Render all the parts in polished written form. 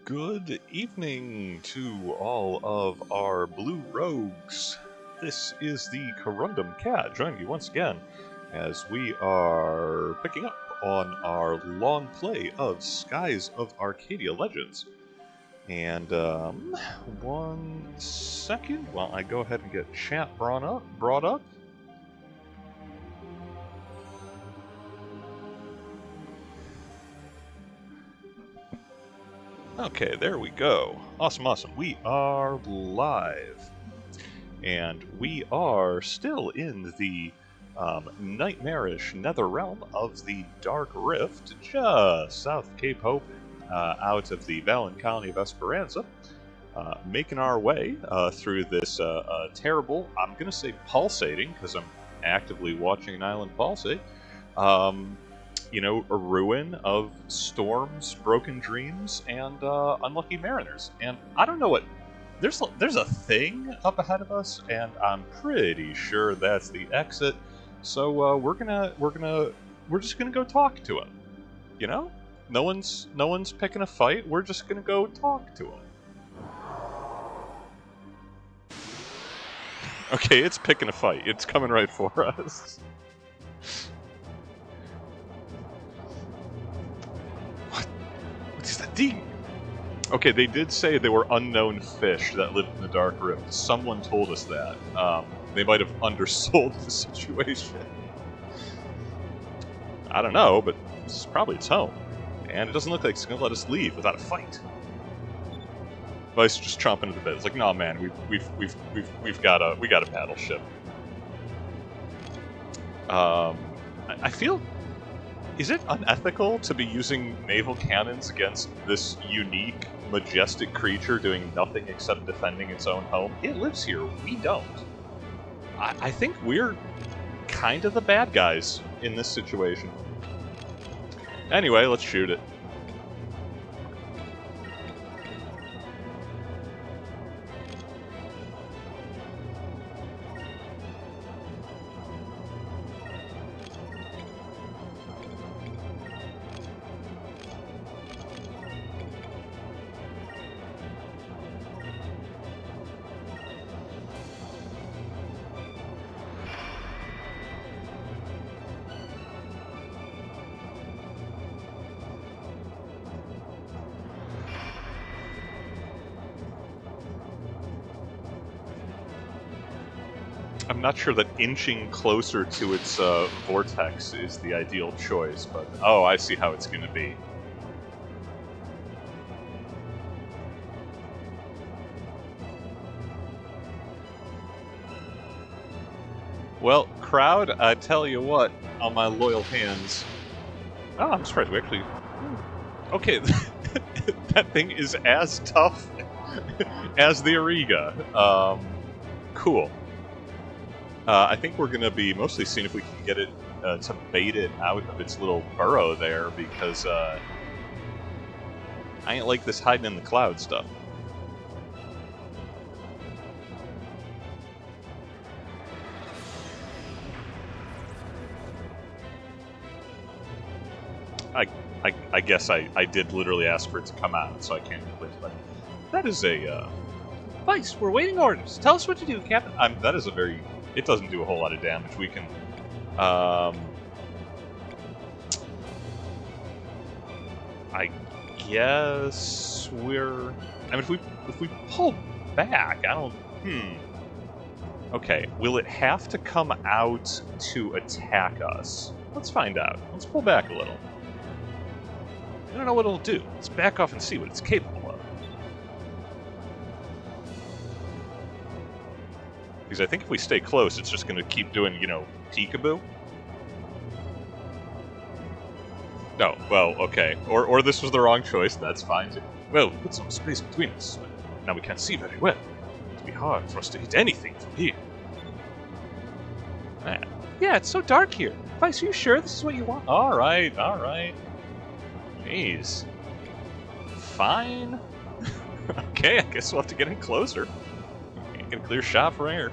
Good evening to all of our blue rogues. This is the Corundum Cat joining you once again as we are picking up on our long play of Skies of Arcadia Legends. And, one second while I go ahead and get chat brought up. Okay, there we go. Awesome. We are live. And we are still in the nightmarish nether realm of the Dark Rift, just south of Cape Hope, out of the Valen colony of Esperanza. Making our way through this terrible, I'm going to say pulsating, because I'm actively watching an island pulsate, a ruin of storms, broken dreams, and unlucky mariners. And I don't know what... There's a thing up ahead of us, and I'm pretty sure that's the exit. So we're just gonna go talk to him. You know, no one's picking a fight. We're just gonna go talk to him. Okay, it's picking a fight. It's coming right for us. What is that thing? Okay, they did say they were unknown fish that lived in the Dark Rift. Someone told us that. They might have undersold the situation. I don't know, but this is probably its home. And it doesn't look like it's going to let us leave without a fight. Vice just chomping at the bit. It's like, nah, man, we got a battleship. I feel... Is it unethical to be using naval cannons against this unique, majestic creature doing nothing except defending its own home? It lives here. We don't. I think we're kind of the bad guys in this situation. Anyway, let's shoot it. I'm not sure that inching closer to its vortex is the ideal choice, but oh, I see how it's going to be. Well, crowd, I tell you what, on my loyal hands... Oh, I'm surprised we actually... Okay, that thing is as tough as the Ariga. Cool. I think we're going to be mostly seeing if we can get it to bait it out of its little burrow there, because I ain't like this hiding in the cloud stuff. I guess I did literally ask for it to come out, so I can't complain. But that is a... Vice, we're waiting orders. Tell us what to do, Captain. That is a very... It doesn't do a whole lot of damage. We can... I guess we're... I mean, if we pull back, I don't... Okay, will it have to come out to attack us? Let's find out. Let's pull back a little. I don't know what it'll do. Let's back off and see what it's capable of. Because I think if we stay close, it's just going to keep doing, peekaboo. No, well, okay. Or this was the wrong choice, that's fine too. Well, we put some space between us, but now we can't see very well. It'll be hard for us to hit anything from here. Man. Yeah, it's so dark here. Vice, are you sure this is what you want? Alright. Jeez. Fine. Okay, I guess we'll have to get in closer. Can't get a clear shot from here.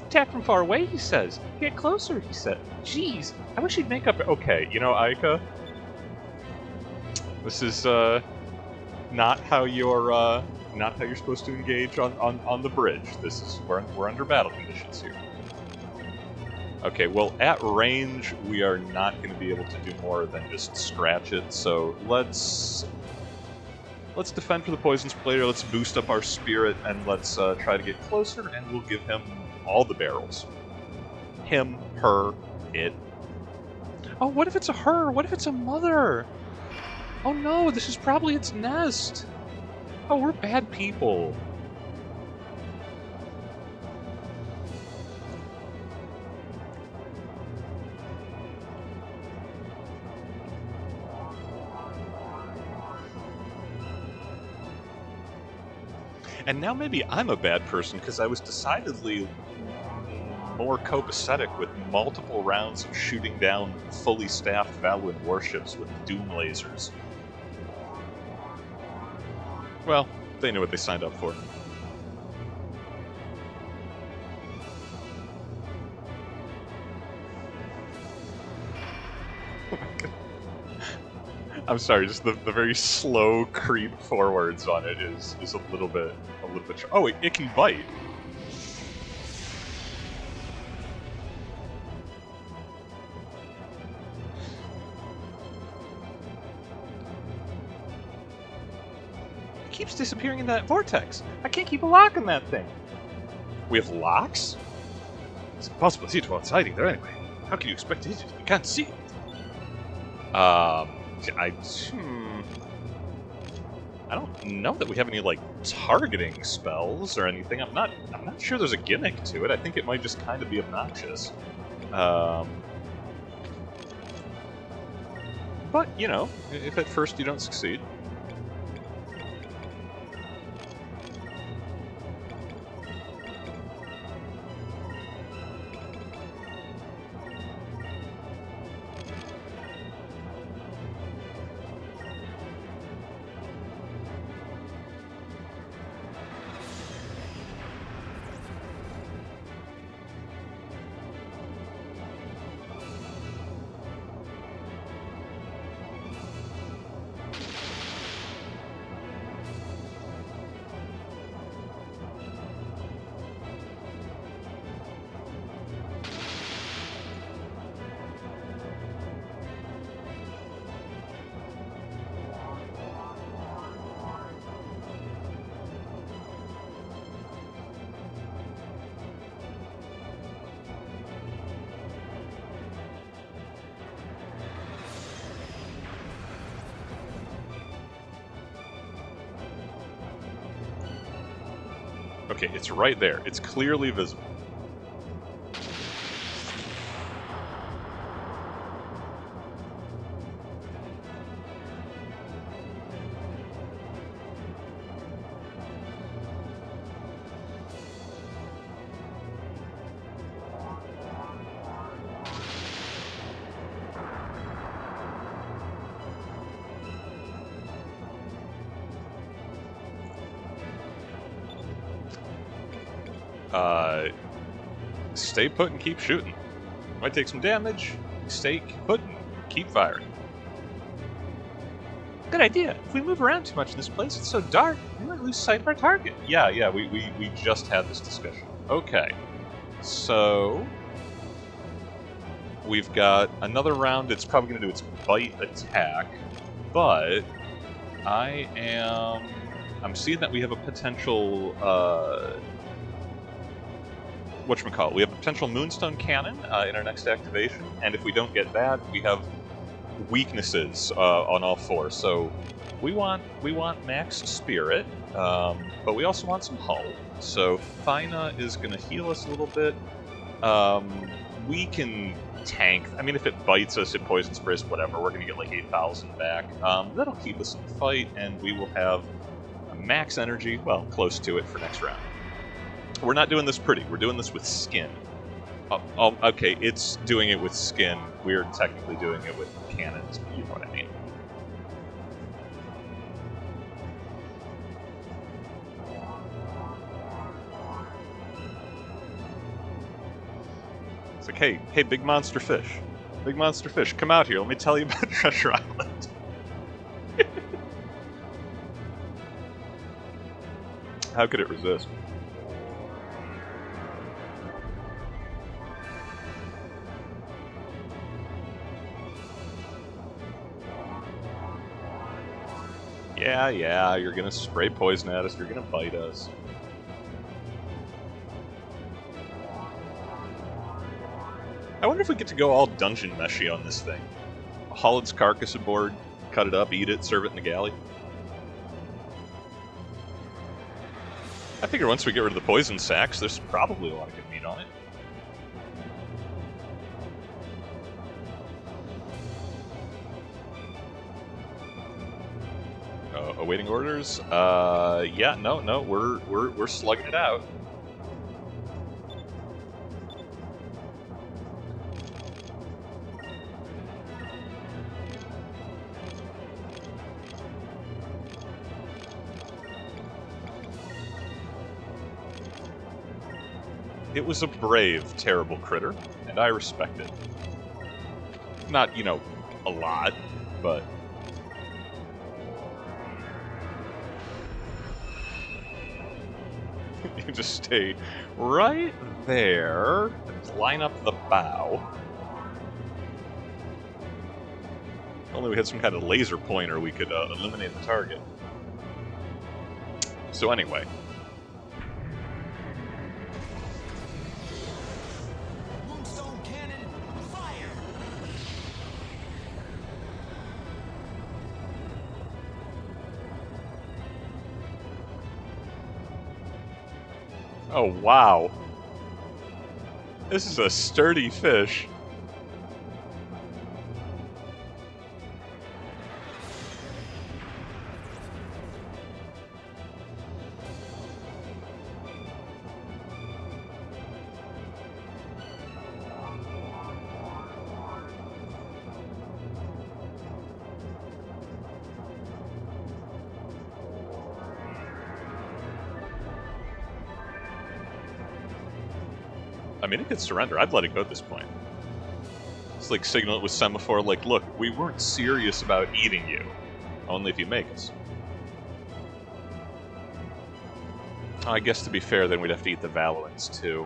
Attack from far away, he says. Get closer, he said. Jeez, I wish he'd make up... Okay, Aika, This is not how you're supposed to engage on the bridge. This is we're under battle conditions here. Okay, well, at range, we are not going to be able to do more than just scratch it, so let's defend for the Poison's Player, let's boost up our spirit, and let's try to get closer, and we'll give him all the barrels. Him, her, it. Oh, what if it's a her? What if it's a mother? Oh no, this is probably its nest. Oh, we're bad people. And now maybe I'm a bad person because I was decidedly more copacetic with multiple rounds of shooting down fully staffed Valwyn warships with doom lasers. Well, they knew what they signed up for. I'm sorry, just the very slow creep forwards on it is a little bit. Oh, it can bite. It keeps disappearing in that vortex. I can't keep a lock on that thing. We have locks? It's impossible to see what's hiding there anyway. How can you expect to hit it if you can't see it? I don't know that we have any like targeting spells or anything. I'm not sure there's a gimmick to it. I think it might just kind of be obnoxious. But you know, if at first you don't succeed. Okay, it's right there. It's clearly visible. Stay put and keep shooting. Might take some damage. Stay put and keep firing. Good idea. If we move around too much in this place, it's so dark, we might lose sight of our target. Yeah, we just had this discussion. Okay. So we've got another round. It's probably going to do its bite attack, but I'm seeing that we have a potential whatchamacallit, we have a potential Moonstone Cannon in our next activation, and if we don't get that, we have weaknesses on all four. So we want max spirit, but we also want some hull. So Fina is going to heal us a little bit. We can tank. I mean, if it bites us, it poison sprays, whatever. We're going to get like 8,000 back. That'll keep us in the fight, and we will have a max energy, well, close to it for next round. We're not doing this pretty. We're doing this with skin. Okay, it's doing it with skin. We're technically doing it with cannons. You know what I mean. It's like, hey, big monster fish. Big monster fish, come out here. Let me tell you about Treasure Island. How could it resist? Yeah, you're gonna spray poison at us, you're gonna bite us. I wonder if we get to go all dungeon meshy on this thing. Haul its carcass aboard, cut it up, eat it, serve it in the galley. I figure once we get rid of the poison sacks, there's probably a lot of good meat on it. Awaiting orders? Yeah, no, we're slugging it out. It was a brave, terrible critter, and I respect it. Not, you know, a lot, but... You just stay right there, and line up the bow. If only we had some kind of laser pointer, we could eliminate the target. So anyway... Oh, wow. This is a sturdy fish. I mean, it could surrender. I'd let it go at this point. It's like signal it with semaphore, like, look, we weren't serious about eating you. Only if you make us. I guess to be fair, then we'd have to eat the Valorants, too.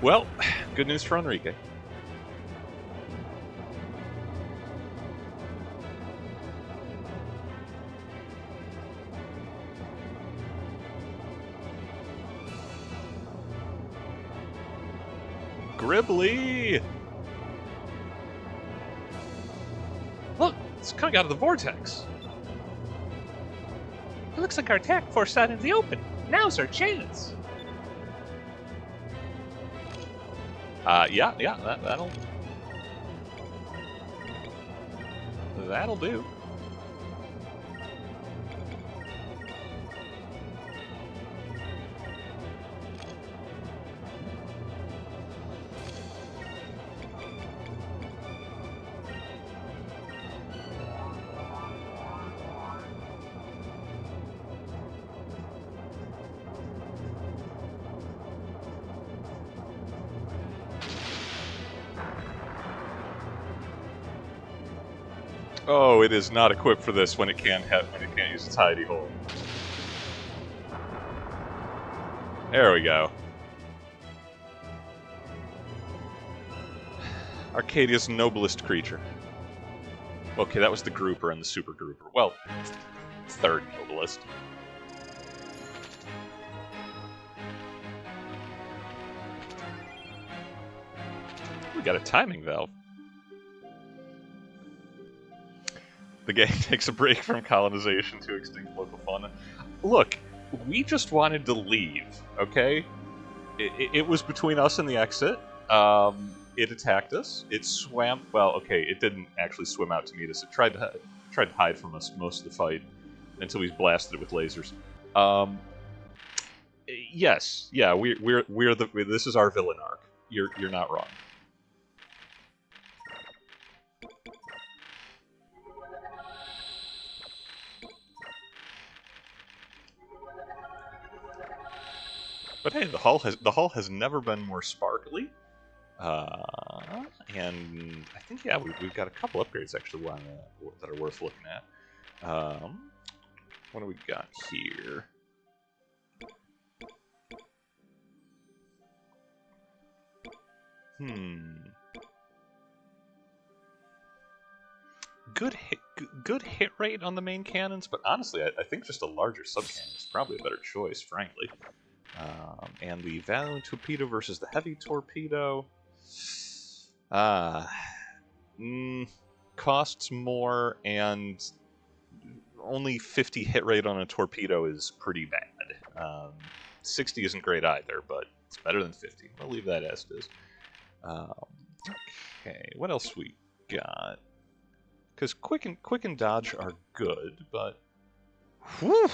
Well, good news for Enrique. Gribbly! Look, it's coming out of the vortex. It looks like our attack forced out into the open. Now's our chance. Yeah, that'll do. Oh, it is not equipped for this when it can't use its hidey hole. There we go. Arcadia's noblest creature. Okay, that was the grouper and the super grouper. Well, third noblest. We got a timing valve. The gang takes a break from colonization to extinct local fauna. Look, we just wanted to leave, okay? It was between us and the exit. It attacked us. It swam... Well, okay, it didn't actually swim out to meet us. It tried to hide from us most of the fight until we blasted it with lasers. Yes, yeah, this is our villain arc. You're not wrong. But hey, the hull has never been more sparkly. And I think, yeah, we've got a couple upgrades, actually, that are worth looking at. What do we got here? Good hit rate on the main cannons, but honestly, I think just a larger sub-cannon is probably a better choice, frankly. And the Valiant Torpedo versus the Heavy Torpedo. Costs more, and only 50 hit rate on a torpedo is pretty bad. 60 isn't great either, but it's better than 50. I'll leave that as it is. Okay, what else we got? Because quick and dodge are good, but whew,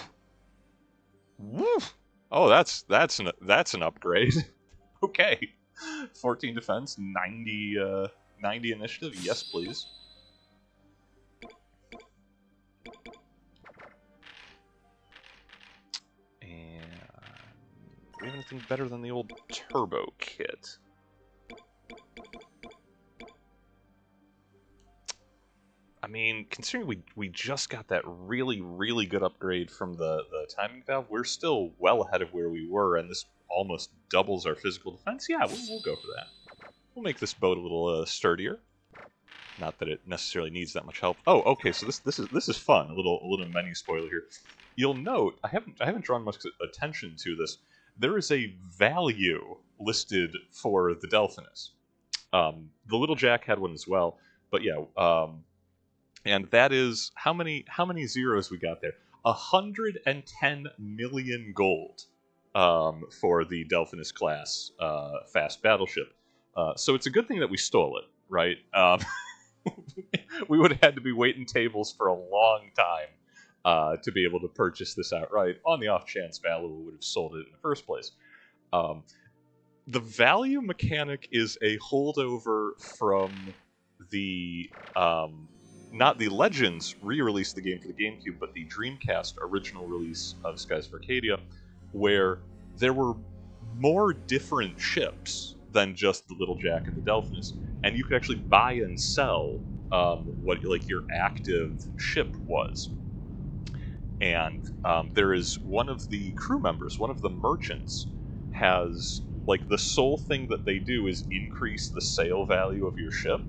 oh, that's an upgrade. Okay, 14 defense, 90 initiative. Yes, please. And do we have anything better than the old turbo kit? I mean, considering we just got that really good upgrade from the timing valve, we're still well ahead of where we were, and this almost doubles our physical defense. Yeah, we'll go for that. We'll make this boat a little sturdier. Not that it necessarily needs that much help. Oh, okay. So this is fun. A little menu spoiler here. You'll note I haven't drawn much attention to this. There is a value listed for the Delphinus. The Little Jack had one as well, but yeah. And that is how many zeros we got there? 110 million gold for the Delphinus class fast battleship. So it's a good thing that we stole it, right? We would have had to be waiting tables for a long time to be able to purchase this outright. On the off chance Valu would have sold it in the first place. The value mechanic is a holdover from the not the Legends re-released the game for the GameCube, but the Dreamcast original release of Skies of Arcadia, where there were more different ships than just the Little Jack and the Delphinus, and you could actually buy and sell what like your active ship was. And there is one of the crew members, one of the merchants, has like the sole thing that they do is increase the sale value of your ship,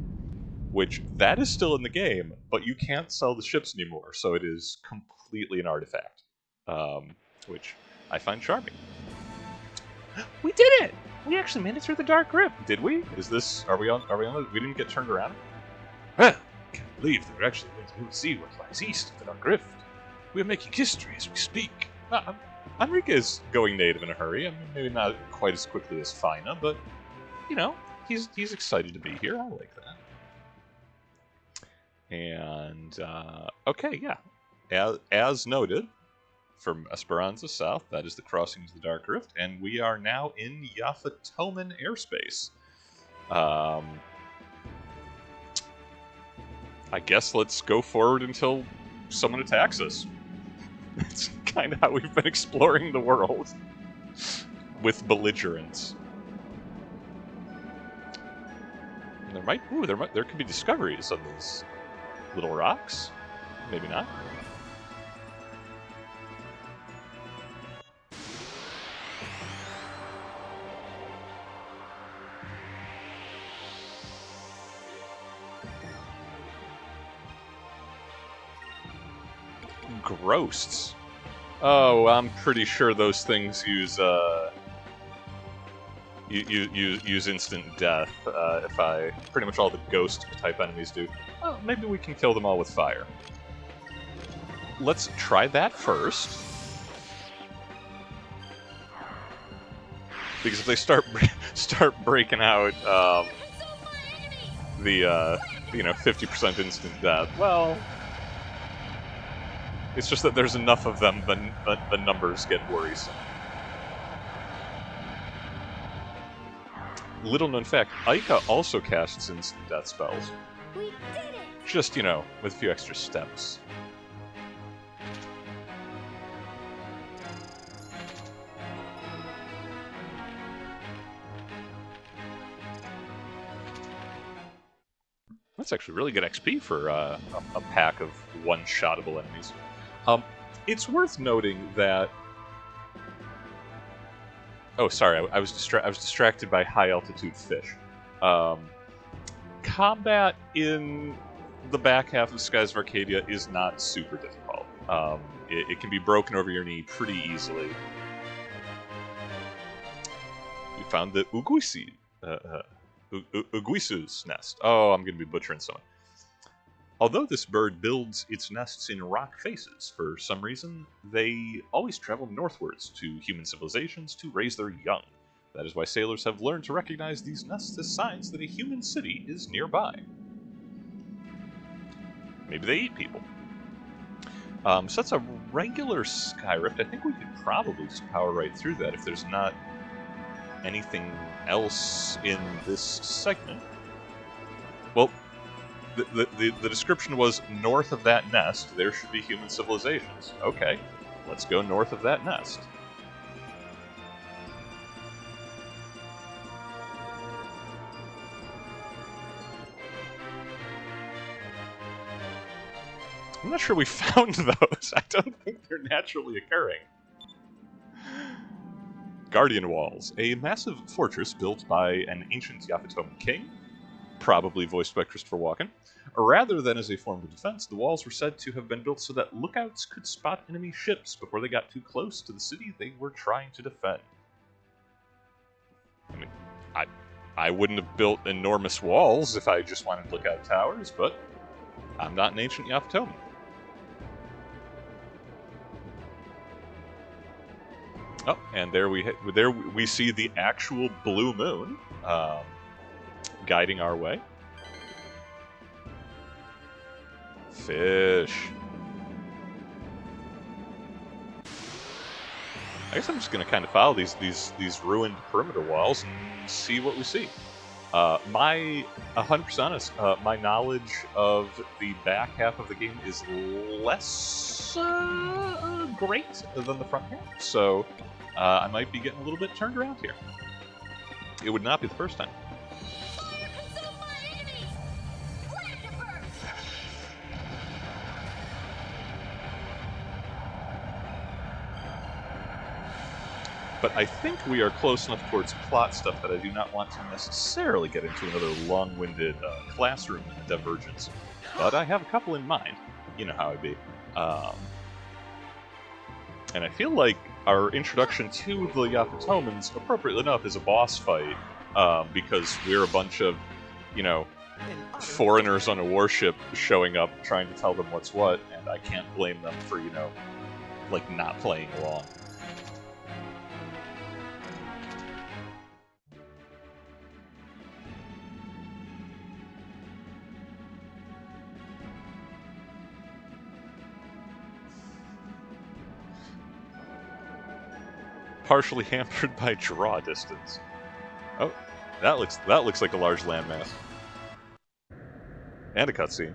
which that is still in the game, but you can't sell the ships anymore, so it is completely an artifact, which I find charming. We did it! We actually made it through the Dark Rift. Did we? Is this? Are we on? We didn't get turned around. Well, I can't believe that we're actually going to be able to see what lies east of the Dark Rift. We're making history as we speak. Enrique is going native in a hurry. I mean, maybe not quite as quickly as Fina, but you know, he's excited to be here. I like that. And, okay, yeah. As noted, from Esperanza South, that is the crossing to the Dark Rift, and we are now in Yafutoman airspace. I guess let's go forward until someone attacks us. That's kind of how we've been exploring the world. With belligerence. And there could be discoveries on these little rocks? Maybe not. Ghosts. Oh, I'm pretty sure those things use use instant death. Pretty much all the ghost type enemies do. Well, maybe we can kill them all with fire. Let's try that first. Because if they start breaking out the 50% instant death, well, it's just that there's enough of them, the numbers get worrisome. Little known fact, Aika also casts instant death spells. We did it! Just, with a few extra steps. That's actually really good XP for a pack of one-shottable enemies. It's worth noting that... Oh, sorry, I was distracted by high-altitude fish. Combat in the back half of Skies of Arcadia is not super difficult. It can be broken over your knee pretty easily. We found the Uguisu's nest. Oh, I'm going to be butchering someone. Although this bird builds its nests in rock faces, for some reason, they always travel northwards to human civilizations to raise their young. That is why sailors have learned to recognize these nests as signs that a human city is nearby. Maybe they eat people. So that's a regular Skyrift. I think we could probably just power right through that if there's not anything else in this segment. Well, the description was north of that nest, there should be human civilizations. Okay, let's go north of that nest. I'm not sure we found those. I don't think they're naturally occurring. Guardian Walls, a massive fortress built by an ancient Yafutoma king, probably voiced by Christopher Walken. Rather than as a form of defense, the walls were said to have been built so that lookouts could spot enemy ships before they got too close to the city they were trying to defend. I mean, I wouldn't have built enormous walls if I just wanted lookout towers, but I'm not an ancient Yafutoma. Oh, and there we see the actual blue moon guiding our way. Fish. I guess I'm just gonna kind of follow these ruined perimeter walls and see what we see. My 100% honest, my knowledge of the back half of the game is less great than the front half, so I might be getting a little bit turned around here. It would not be the first time. But I think we are close enough towards plot stuff that I do not want to necessarily get into another long-winded classroom divergence. But I have a couple in mind. You know how I be. And I feel like our introduction to the Yafutomans, appropriately enough, is a boss fight, because we're a bunch of, you know, foreigners on a warship showing up trying to tell them what's what, and I can't blame them for, you know, like, not playing along. Partially hampered by draw distance. Oh, that looks like a large landmass. And a cutscene.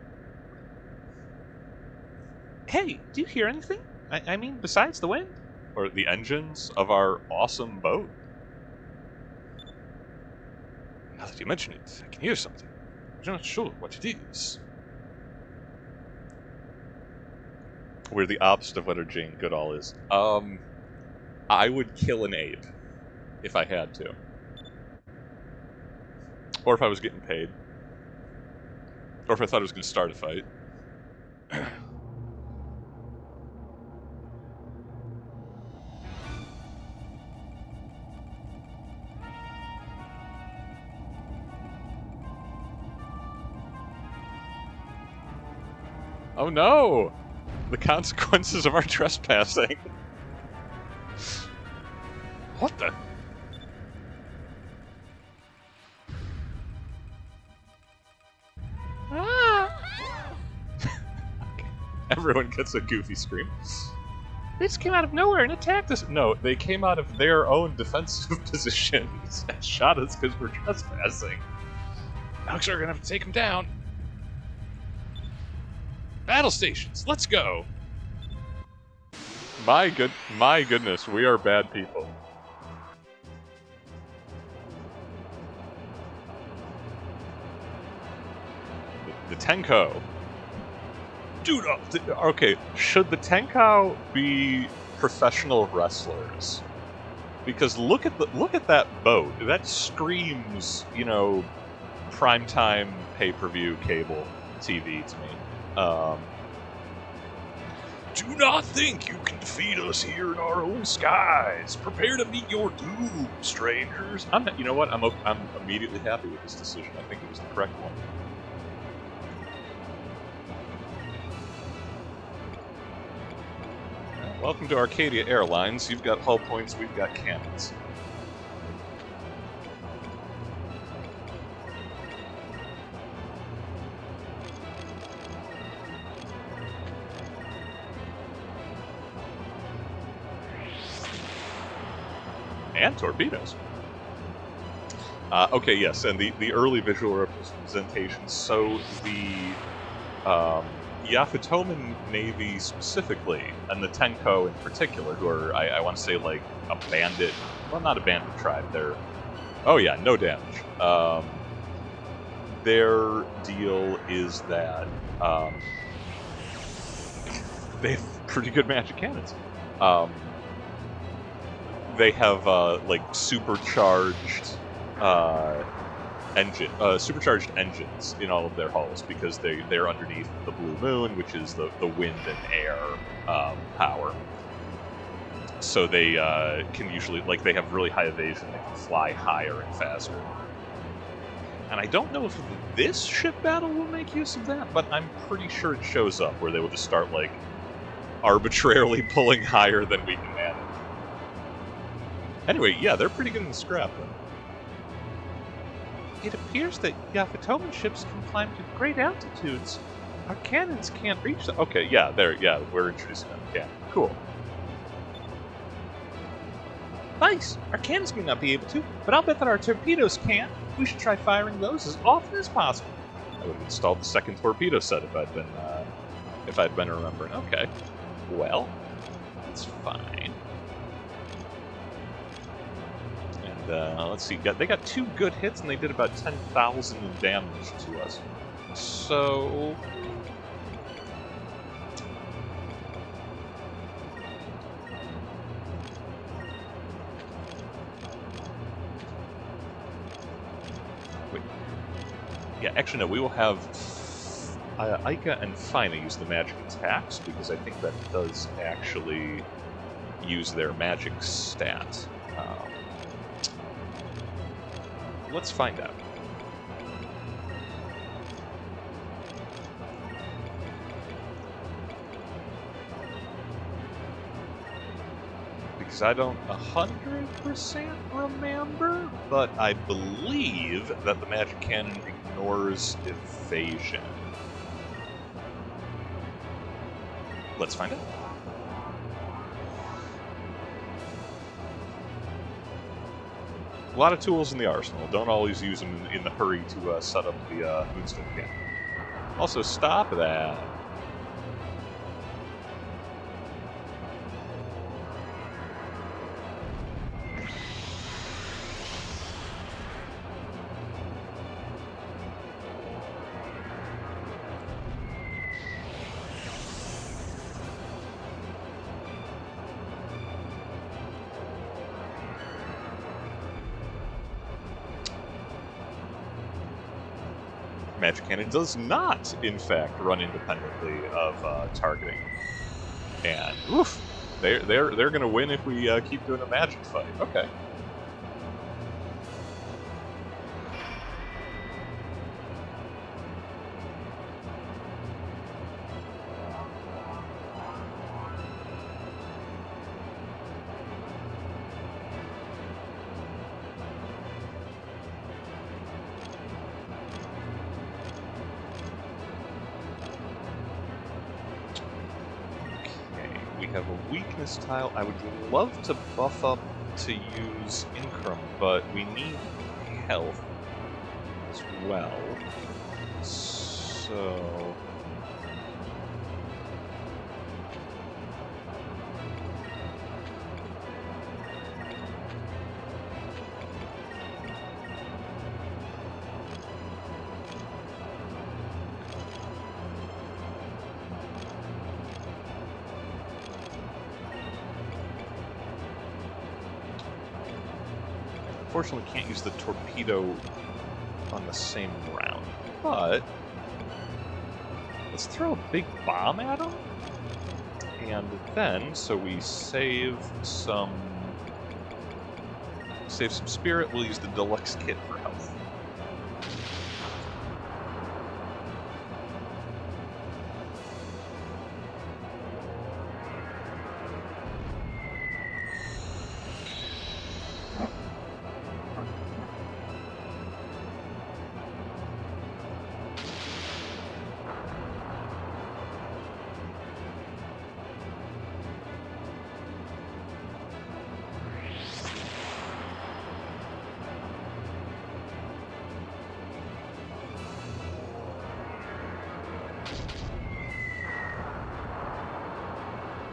Hey, do you hear anything? I mean, besides the wind? Or the engines of our awesome boat? Now that you mention it, I can hear something. I'm not sure what it is. We're the opposite of what our Jane Goodall is. I would kill an ape if I had to. Or if I was getting paid. Or if I thought I was going to start a fight. Oh no! The consequences of our trespassing. What the? Ah! Okay. Everyone gets a goofy scream. They just came out of nowhere and attacked us. No, they came out of their own defensive positions and shot us because we're trespassing. Alex, we're gonna have to take them down. Battle stations, let's go. My goodness, we are bad people. The Tenko. Do not. Okay, should the Tenko be professional wrestlers? Because look at that boat. That screams, primetime pay-per-view cable TV to me. Do not think you can defeat us here in our own skies. Prepare to meet your doom, strangers. You know what? I'm immediately happy with this decision. I think it was the correct one. Welcome to Arcadia Airlines. You've got hull points, we've got cannons. And torpedoes. Okay, yes, and the early visual representations. So the Yafutoma Navy specifically, and the Tenko in particular, who are, I want to say, like, a bandit... Well, not a bandit tribe, they're... Oh yeah, no damage. Their deal is that they have pretty good magic cannons. They have, like, supercharged engines in all of their hulls because they're underneath the Blue Moon, which is the wind and air power. So they can usually, like, they have really high evasion. They can fly higher and faster. And I don't know if this ship battle will make use of that, but I'm pretty sure it shows up where they will just start, like, arbitrarily pulling higher than we can manage. Anyway, yeah, they're pretty good in the scrap, though. It appears that Yafutoma ships can climb to great altitudes. Our cannons can't reach them. Okay, yeah, we're introducing them. Yeah, cool. Nice! Our cannons may not be able to, but I'll bet that our torpedoes can. We should try firing those as often as possible. I would have installed the second torpedo set if I'd been remembering. Okay. Well, that's fine. Let's see, they got 2 good hits and they did about 10,000 in damage to us. So... Wait. Yeah, actually no, we will have Aika and Fina use the magic attacks because I think that does actually use their magic stat. Let's find out. Because I don't 100% remember, but I believe that the magic cannon ignores evasion. Let's find out. A lot of tools in the arsenal. Don't always use them in the hurry to set up the Moonstone cannon. Also, stop that. Magic Cannon does not, in fact, run independently of targeting, and oof, they're going to win if we keep doing a magic fight. Okay. Have a weakness tile. I would love to buff up to use Incrum, but we need health as well. So... unfortunately can't use the torpedo on the same round, but let's throw a big bomb at him, and then, so we save some spirit, we'll use the deluxe kit for health.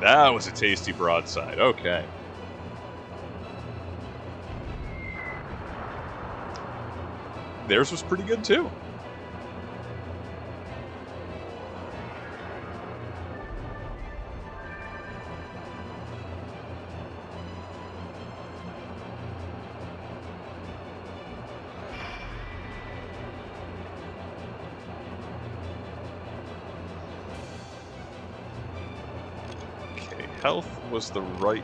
That was a tasty broadside. Okay. Theirs was pretty good too. Health was the right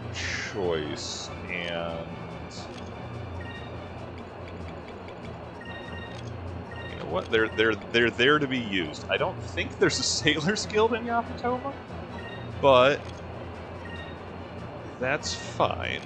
choice, and you know what? They're there to be used. I don't think there's a Sailor's Guild in Yafutoma, but that's fine.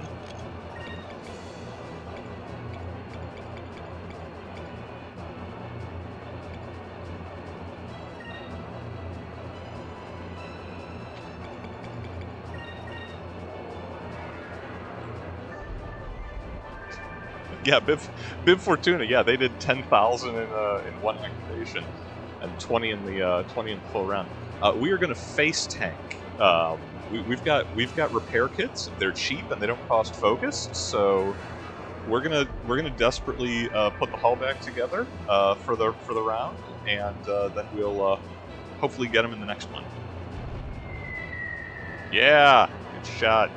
Yeah, Bib Fortuna. Yeah, they did 10,000 in one activation, and 20 in the full round. We are going to face tank. We've got repair kits. They're cheap and they don't cost focus. So we're gonna desperately put the hull back together for the round, and then we'll hopefully get them in the next one. Yeah, good shot.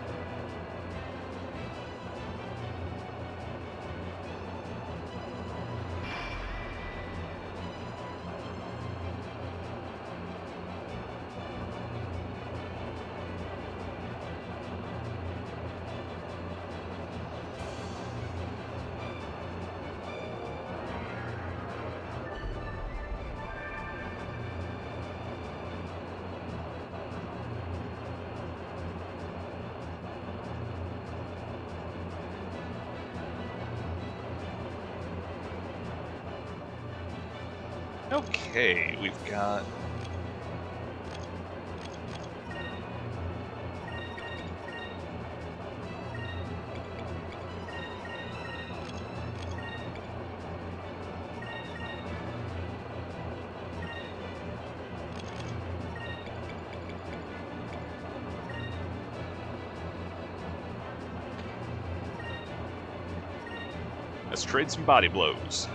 Okay, we've got... Let's trade some body blows.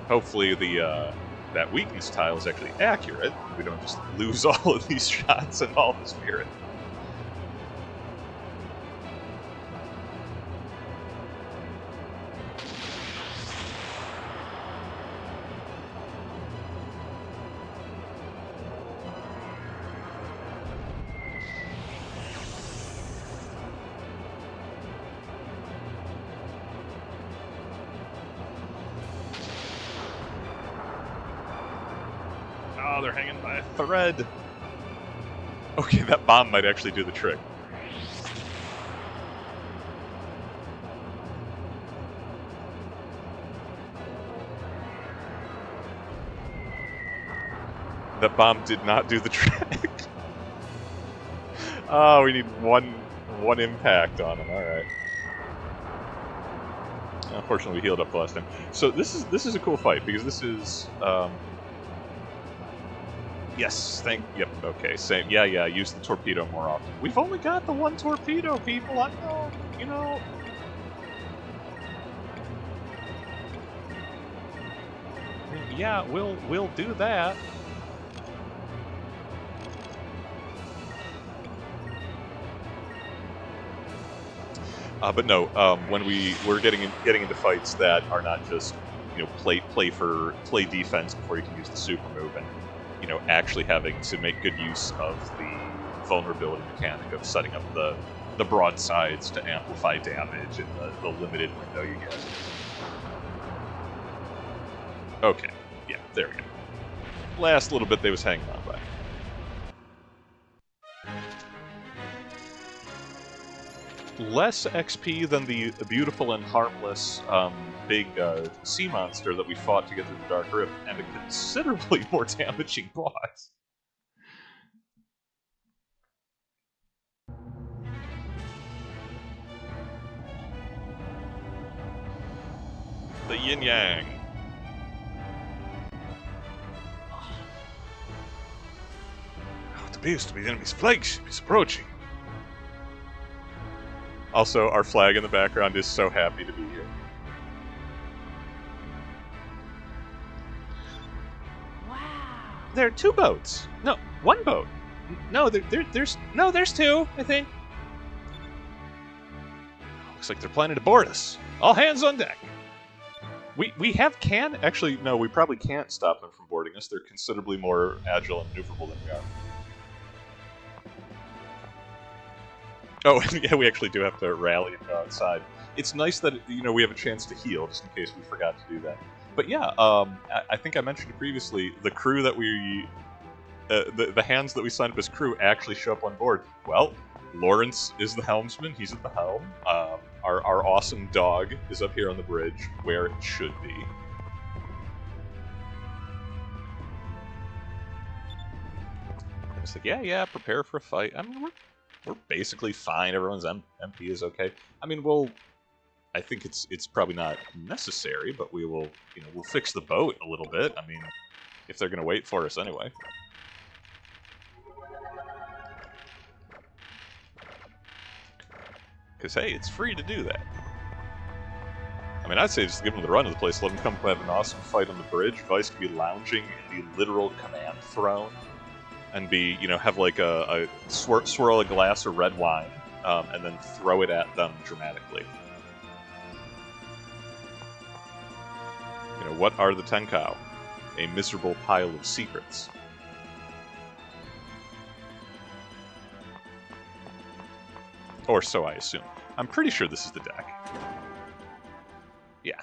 Hopefully that weakness tile is actually accurate. We don't just lose all of these shots and all the spirit. Oh, they're hanging by a thread. Okay, that bomb might actually do the trick. That bomb did not do the trick. Oh, we need one impact on him. All right. Unfortunately, we healed up the last time. So this is a cool fight because this is. Yes, yep, okay, same, yeah, use the torpedo more often. We've only got the one torpedo, people, I know, you know. Yeah, we'll do that. But no, when we're getting into fights that are not just play defense before you can use the super move, and actually having to make good use of the vulnerability mechanic of setting up the broadsides to amplify damage in the limited window you get. Okay, yeah, there we go. Last little bit they was hanging on by. Less XP than the beautiful and harmless big sea monster that we fought to get through the Dark Rift, and a considerably more damaging boss. The Yin Yang. It appears to be the enemy's flagship is approaching. Also, our flag in the background is so happy to be here. Wow. There are 2 boats. No, 1 boat. No, there's 2, I think. Looks like they're planning to board us. All hands on deck. We actually, no, we probably can't stop them from boarding us. They're considerably more agile and maneuverable than we are. Oh, yeah, we actually do have to rally and go outside. It's nice that we have a chance to heal, just in case we forgot to do that. But yeah, I think I mentioned it previously. The crew that the hands that we signed up as crew actually show up on board. Well, Lawrence is the helmsman. He's at the helm. Our awesome dog is up here on the bridge, where it should be. It's like, yeah, prepare for a fight. I mean, we're basically fine. Everyone's MP is okay. I mean, I think it's probably not necessary, but we'll fix the boat a little bit. I mean, if they're gonna wait for us anyway. Because hey, it's free to do that. I mean, I'd say just give them the run of the place. Let them come have an awesome fight on the bridge. Vice could be lounging in the literal command throne, and have like a swirl a glass of red wine, and then throw it at them dramatically. What are the Tenkao? A miserable pile of secrets. Or so I assume. I'm pretty sure this is the deck. Yeah.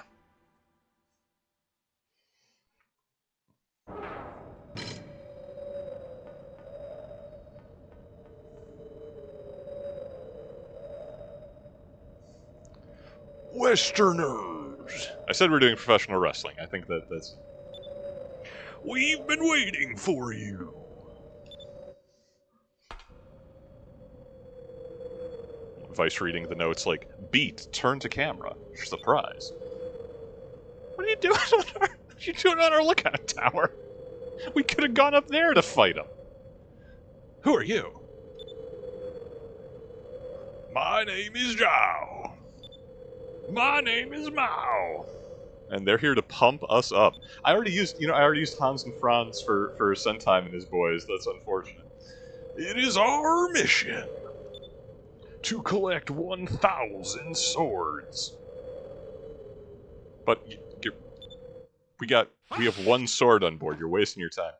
Westerners! I said we're doing professional wrestling. I think that's... We've been waiting for you! Vice reading the notes like, beat, turn to camera. Surprise. What are you doing on our lookout tower? We could have gone up there to fight him. Who are you? My name is Zhao. My name is Mao. And they're here to pump us up. I already used Hans and Franz for Sentime and his boys. That's unfortunate. It is our mission to collect 1,000 swords. But we have 1 sword on board. You're wasting your time.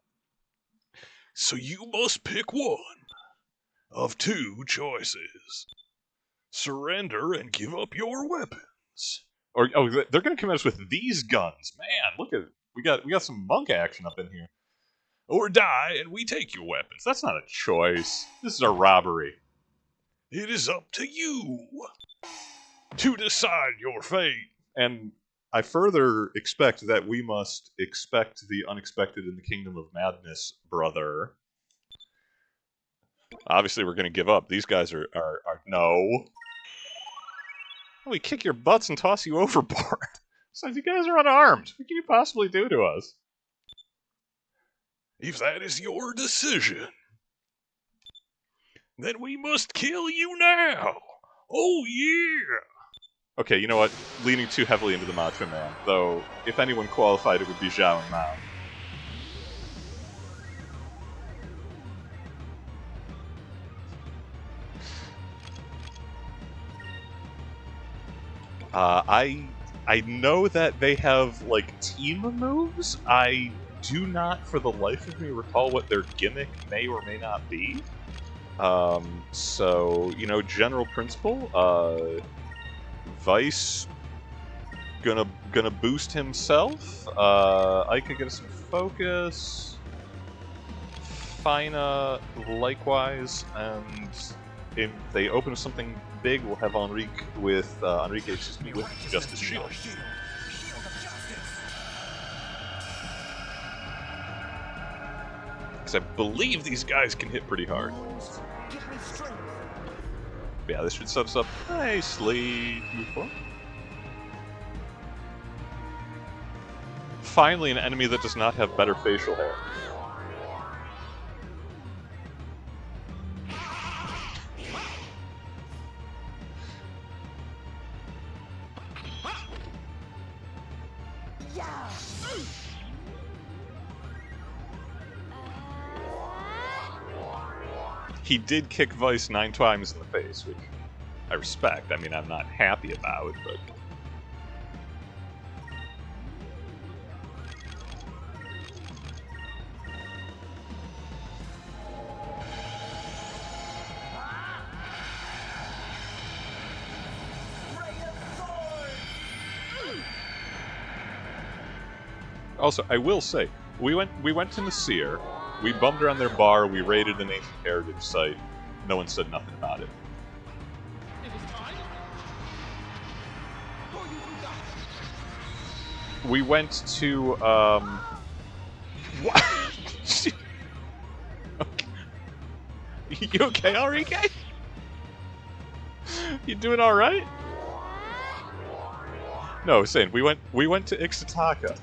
So you must pick one of 2 choices. Surrender and give up your weapons. Or they're gonna come at us with these guns. Man, look at it. We got some monk action up in here. Or die and we take your weapons. That's not a choice. This is a robbery. It is up to you to decide your fate. And I further expect that we must expect the unexpected in the Kingdom of Madness, brother. Obviously, we're going to give up. These guys are no. We kick your butts and toss you overboard. So you guys are unarmed. What can you possibly do to us? If that is your decision, then we must kill you now. Oh, yeah. Okay, you know what? Leaning too heavily into the Macho Man. Though, if anyone qualified, it would be Zhao and Mao. I know that they have like team moves. I do not, for the life of me, recall what their gimmick may or may not be. So you know, general principle. Vice gonna boost himself. Ike get some focus. Fina likewise, and if they open something big, we'll have Enrique with Justice Shield. Because I believe these guys can hit pretty hard. But yeah, this should set us up nicely. Move forward. Finally, an enemy that does not have better facial hair. He did kick Vice 9 times in the face, which I respect. I mean, I'm not happy about, but... Also, I will say, we went to Nasir, we bummed around their bar, we raided an ancient heritage site. No one said nothing about it. We went to, what? Okay. You okay, Enrique? You doing alright? No, saying we went to Ixtaka.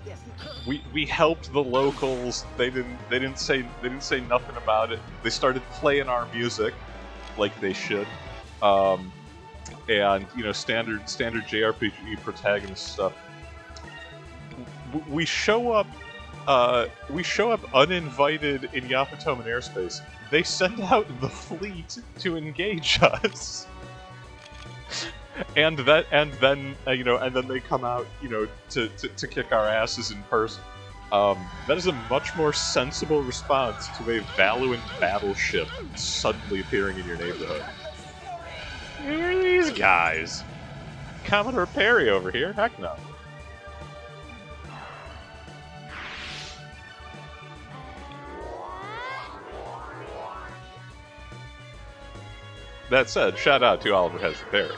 We helped the locals. They didn't say nothing about it. They started playing our music like they should. And you know, standard JRPG protagonist stuff. We show up uninvited in Yafutoma airspace. They send out the fleet to engage us. And then they come out, you know, to kick our asses in person. That is a much more sensible response to a Valuant battleship suddenly appearing in your neighborhood. Who are these guys? Commodore Perry over here? Heck no. That said, shout out to Oliver Hezra Perry.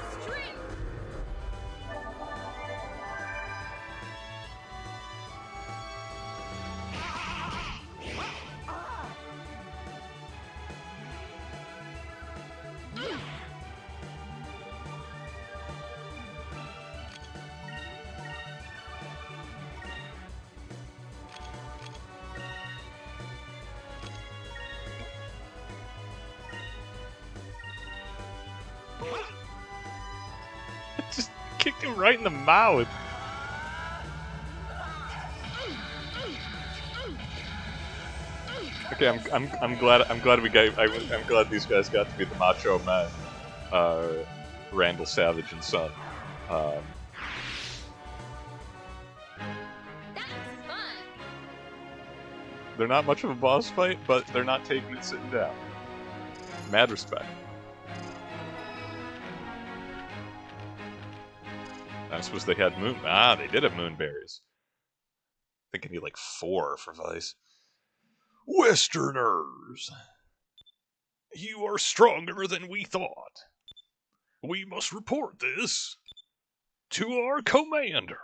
Just kicked him right in the mouth. Okay, I'm glad these guys got to be the Macho Men, Randall Savage and Son. They're not much of a boss fight, but they're not taking it sitting down. Mad respect. I suppose they had moon. Ah, they did have moonberries. I think I need like 4 for Vice. Westerners! You are stronger than we thought. We must report this to our commander.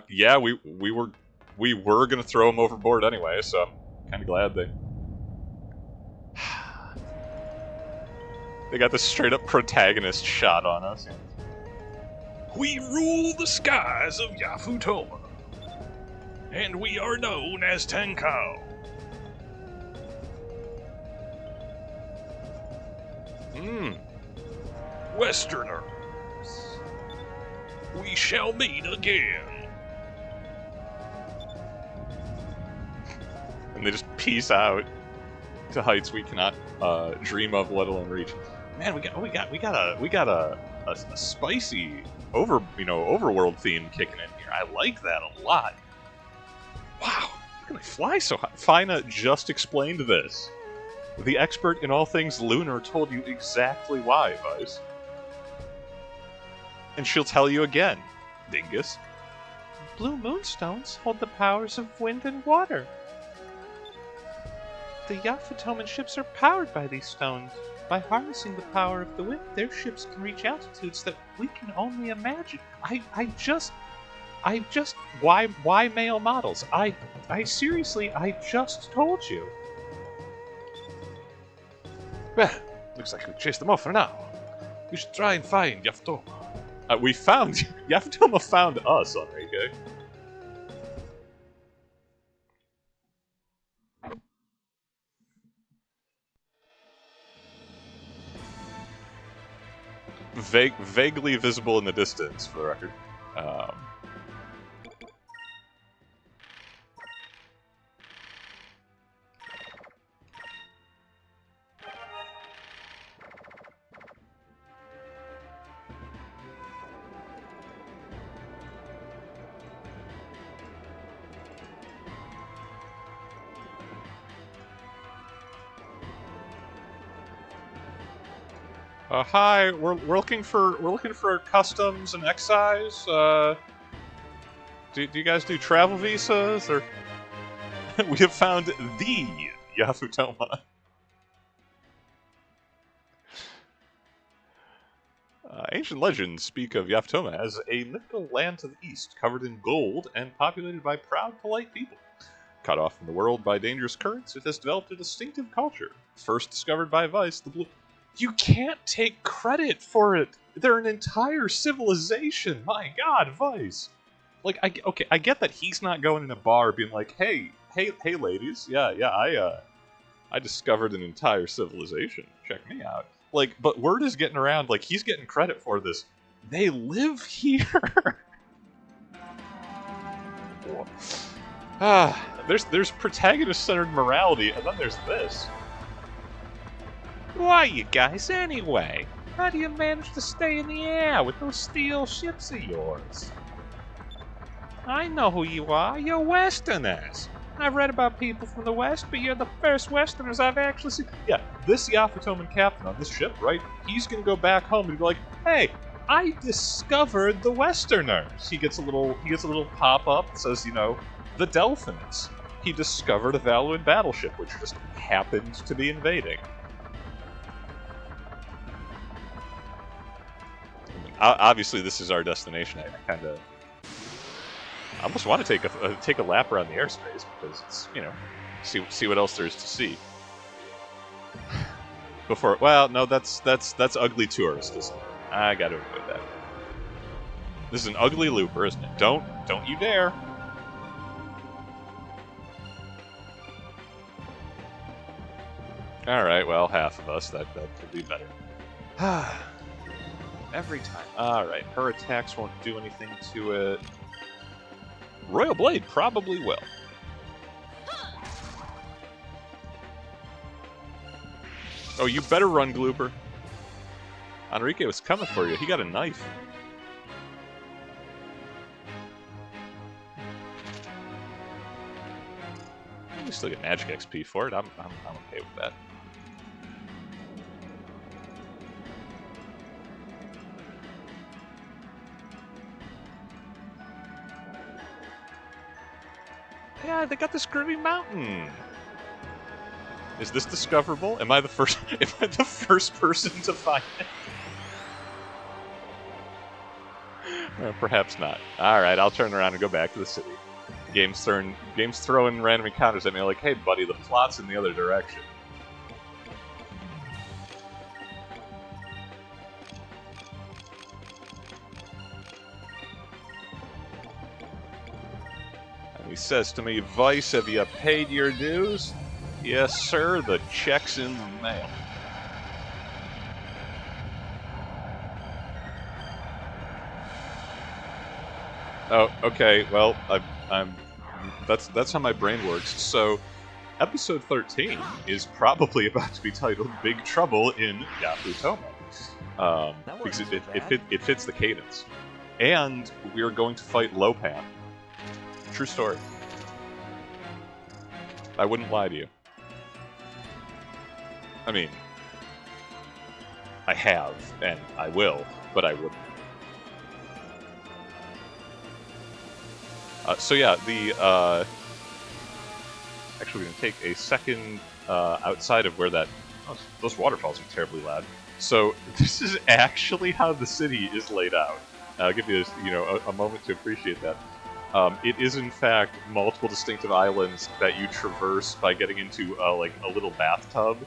Yeah, we were gonna throw him overboard anyway, so I'm kind of glad they got this straight up protagonist shot on us. We rule the skies of Yafutoma, and we are known as Tenkao. Westerners, we shall meet again. And they just peace out to heights we cannot dream of, let alone reach. Man, we got a spicy overworld theme kicking in here. I like that a lot. Wow, how can I fly so high? Fina just explained this. The expert in all things lunar told you exactly why, Vice. And she'll tell you again, dingus. Blue moonstones hold the powers of wind and water. The Yafutoman ships are powered by these stones. By harnessing the power of the wind, their ships can reach altitudes that we can only imagine. I just why male models? I seriously, I just told you. Well, looks like we chased them off for now. We should try and find Yafutoma. We found Yafutoma found us, Enrique. Vaguely visible in the distance, for the record. Hi, we're looking for customs and excise. Do you guys do travel visas or? We have found the Yafutoma. Ancient legends speak of Yafutoma as a mythical land to the east, covered in gold and populated by proud, polite people. Cut off from the world by dangerous currents, it has developed a distinctive culture. First discovered by Vice, the blue. You can't take credit for it. They're an entire civilization. My God, Vice. Like, I get that he's not going in a bar being like, hey, ladies, I discovered an entire civilization. Check me out. Like, but word is getting around. Like, he's getting credit for this. They live here. There's protagonist-centered morality, and then there's this. Who are you guys, anyway? How do you manage to stay in the air with those steel ships of yours? I know who you are. You're Westerners. I've read about people from the West, but you're the first Westerners I've actually seen. Yeah, this Yafutoman captain on this ship, right? He's gonna go back home and be like, "Hey, I discovered the Westerners." He gets a little pop-up that says, the Delphins. He discovered a Valuan battleship, which just happened to be invading. Obviously, this is our destination. I almost want to take a lap around the airspace because it's see what else there is to see. Before, well, no, that's ugly tourist, isn't it? I got to avoid that. This is an ugly looper, isn't it? Don't you dare! All right, well, half of us that could be better. Every time. Alright, her attacks won't do anything to it. Royal Blade probably will. Oh, you better run, Glooper. Enrique was coming for you. He got a knife. We still get magic XP for it. I'm okay with that. Yeah, they got this groovy mountain. Is this discoverable? Am I the first person to find it? Perhaps not. Alright, I'll turn around and go back to the city. Game's throwing random encounters at me like, hey buddy, the plot's in the other direction. He says to me, Vice, have you paid your dues? Yes, sir, the check's in the mail. Oh, okay, well, that's how my brain works. So, episode 13 is probably about to be titled Big Trouble in Yafutoma. That because wasn't so bad. it fits the cadence. And we are going to fight Lopan. True story. I wouldn't lie to you. I mean, I have, and I will, but I wouldn't. So yeah, actually, we're going to take a second outside of where that... Oh, those waterfalls are terribly loud. So this is actually how the city is laid out. I'll give you a moment to appreciate that. It is, in fact, multiple distinctive islands that you traverse by getting into like a little bathtub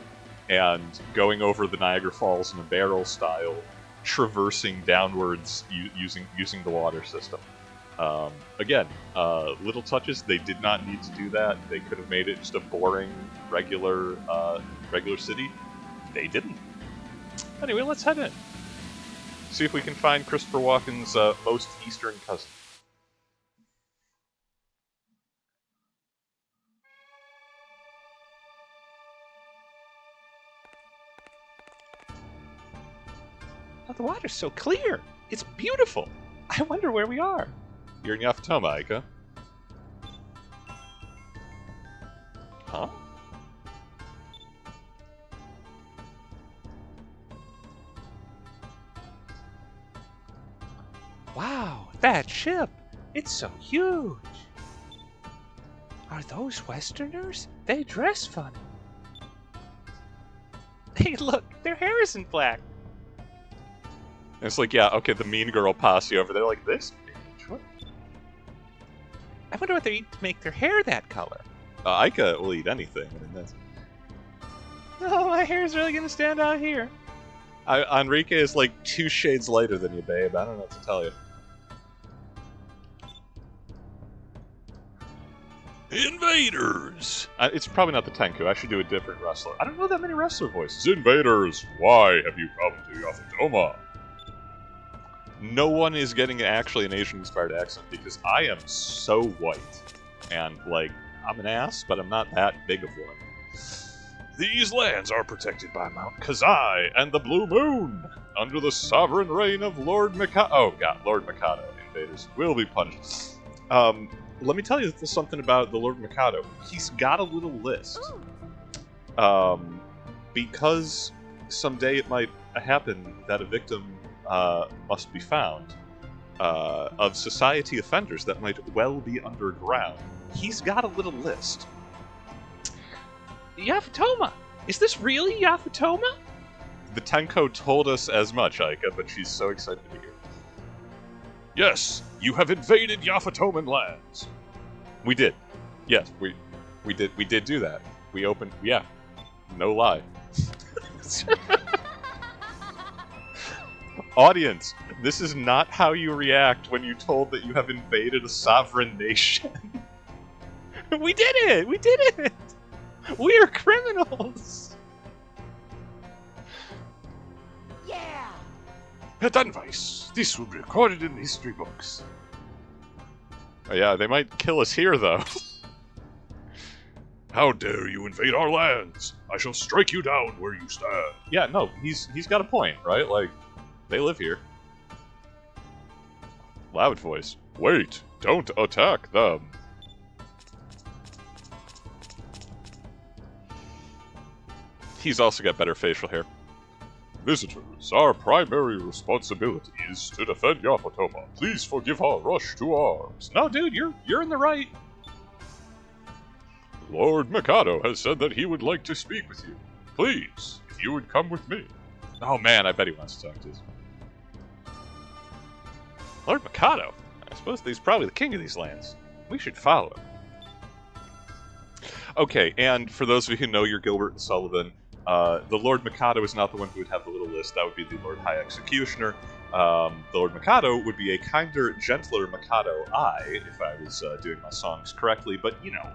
and going over the Niagara Falls in a barrel style, traversing downwards using the water system. Again, little touches. They did not need to do that. They could have made it just a boring, regular city. They didn't. Anyway, let's head in. See if we can find Christopher Walken's most eastern cousin. Oh, the water's so clear. It's beautiful. I wonder where we are. You're in Yafutoma, Aika. Huh? Wow, that ship! It's so huge! Are those Westerners? They dress funny. Hey, look, their hair isn't black. And it's like, yeah, okay, the mean girl posse over there, like this. I wonder what they eat to make their hair that color. Aika will eat anything. I mean, that's... Oh, my hair's really gonna stand out here. Enrique is like 2 shades lighter than you, babe. I don't know what to tell you. Invaders! It's probably not the Tenku. I should do a different wrestler. I don't know that many wrestler voices. Invaders, why have you come to Yafutoma? No one is getting actually an Asian-inspired accent because I am so white. And, like, I'm an ass, but I'm not that big of one. These lands are protected by Mount Kazai and the Blue Moon, under the sovereign reign of Lord Mikado. Oh god, Lord Mikado. Invaders will be punished. Let me tell you something about the Lord Mikado. He's got a little list. Because someday it might happen that a victim must be found of society offenders that might well be underground. He's got a little list. Yafutoma! Is this really Yafutoma? The Tenko told us as much, Aika, but she's so excited to be here. Yes, you have invaded Yafutoman lands. We did. Yes, we did do that. We opened, yeah. No lie. Audience, this is not how you react when you're told that you have invaded a sovereign nation. We did it! We did it! We are criminals! Yeah! At advice, this will be recorded in the history books. Oh, yeah, they might kill us here, though. How dare you invade our lands? I shall strike you down where you stand. Yeah, no, he's got a point, right? Like, they live here. Loud voice. Wait, don't attack them. He's also got better facial hair. Visitors, our primary responsibility is to defend Yafutoma. Please forgive our rush to arms. No, dude, you're in the right. Lord Mikado has said that he would like to speak with you. Please, if you would come with me. Oh man, I bet he wants to talk to us. Lord Mikado? I suppose he's probably the king of these lands. We should follow him. Okay, and for those of you who know your Gilbert and Sullivan, the Lord Mikado is not the one who would have the little list. That would be the Lord High Executioner. The Lord Mikado would be a kinder, gentler Mikado if I was doing my songs correctly. But, you know,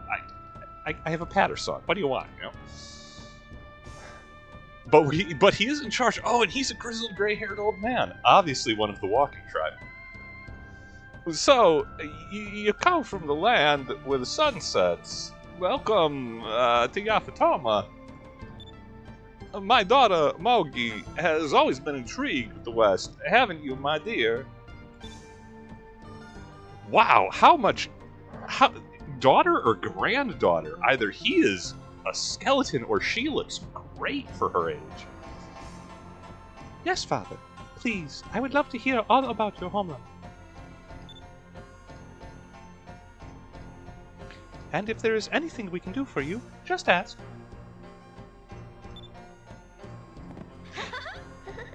I have a patter song. What do you want, you know? But he is in charge. Oh, and he's a grizzled, gray-haired old man. Obviously one of the walking tribe. So, you come from the land where the sun sets. Welcome to Yafutoma. My daughter, Maugi, has always been intrigued with the West, haven't you, my dear? Wow, how, daughter or granddaughter? Either he is a skeleton or she looks great for her age. Yes, Father. Please, I would love to hear all about your homeland. And if there is anything we can do for you, just ask.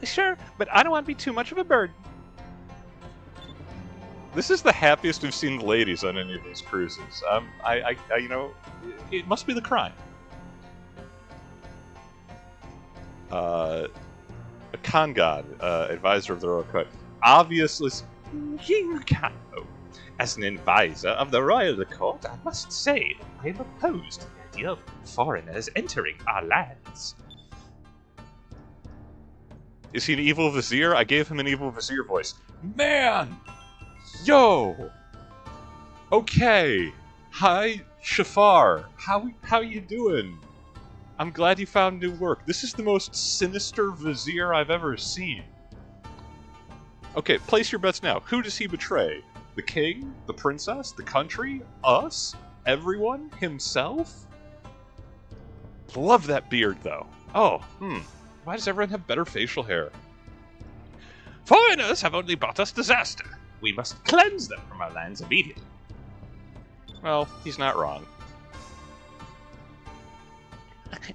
Sure, but I don't want to be too much of a burden. This is the happiest we've seen the ladies on any of these cruises. You know, it must be the crime. A con god, advisor of the Royal Court. Obviously, as an advisor of the Royal Court, I must say that I am opposed to the idea of foreigners entering our lands. Is he an evil vizier? I gave him an evil vizier voice. Man! Yo! Okay. Hi, Jafaar. How you doing? I'm glad you found new work. This is the most sinister vizier I've ever seen. Okay, place your bets now. Who does he betray? The king? The princess? The country? Us? Everyone? Himself? Love that beard, though. Oh, Why does everyone have better facial hair? Foreigners have only brought us disaster. We must cleanse them from our lands immediately. Well, he's not wrong.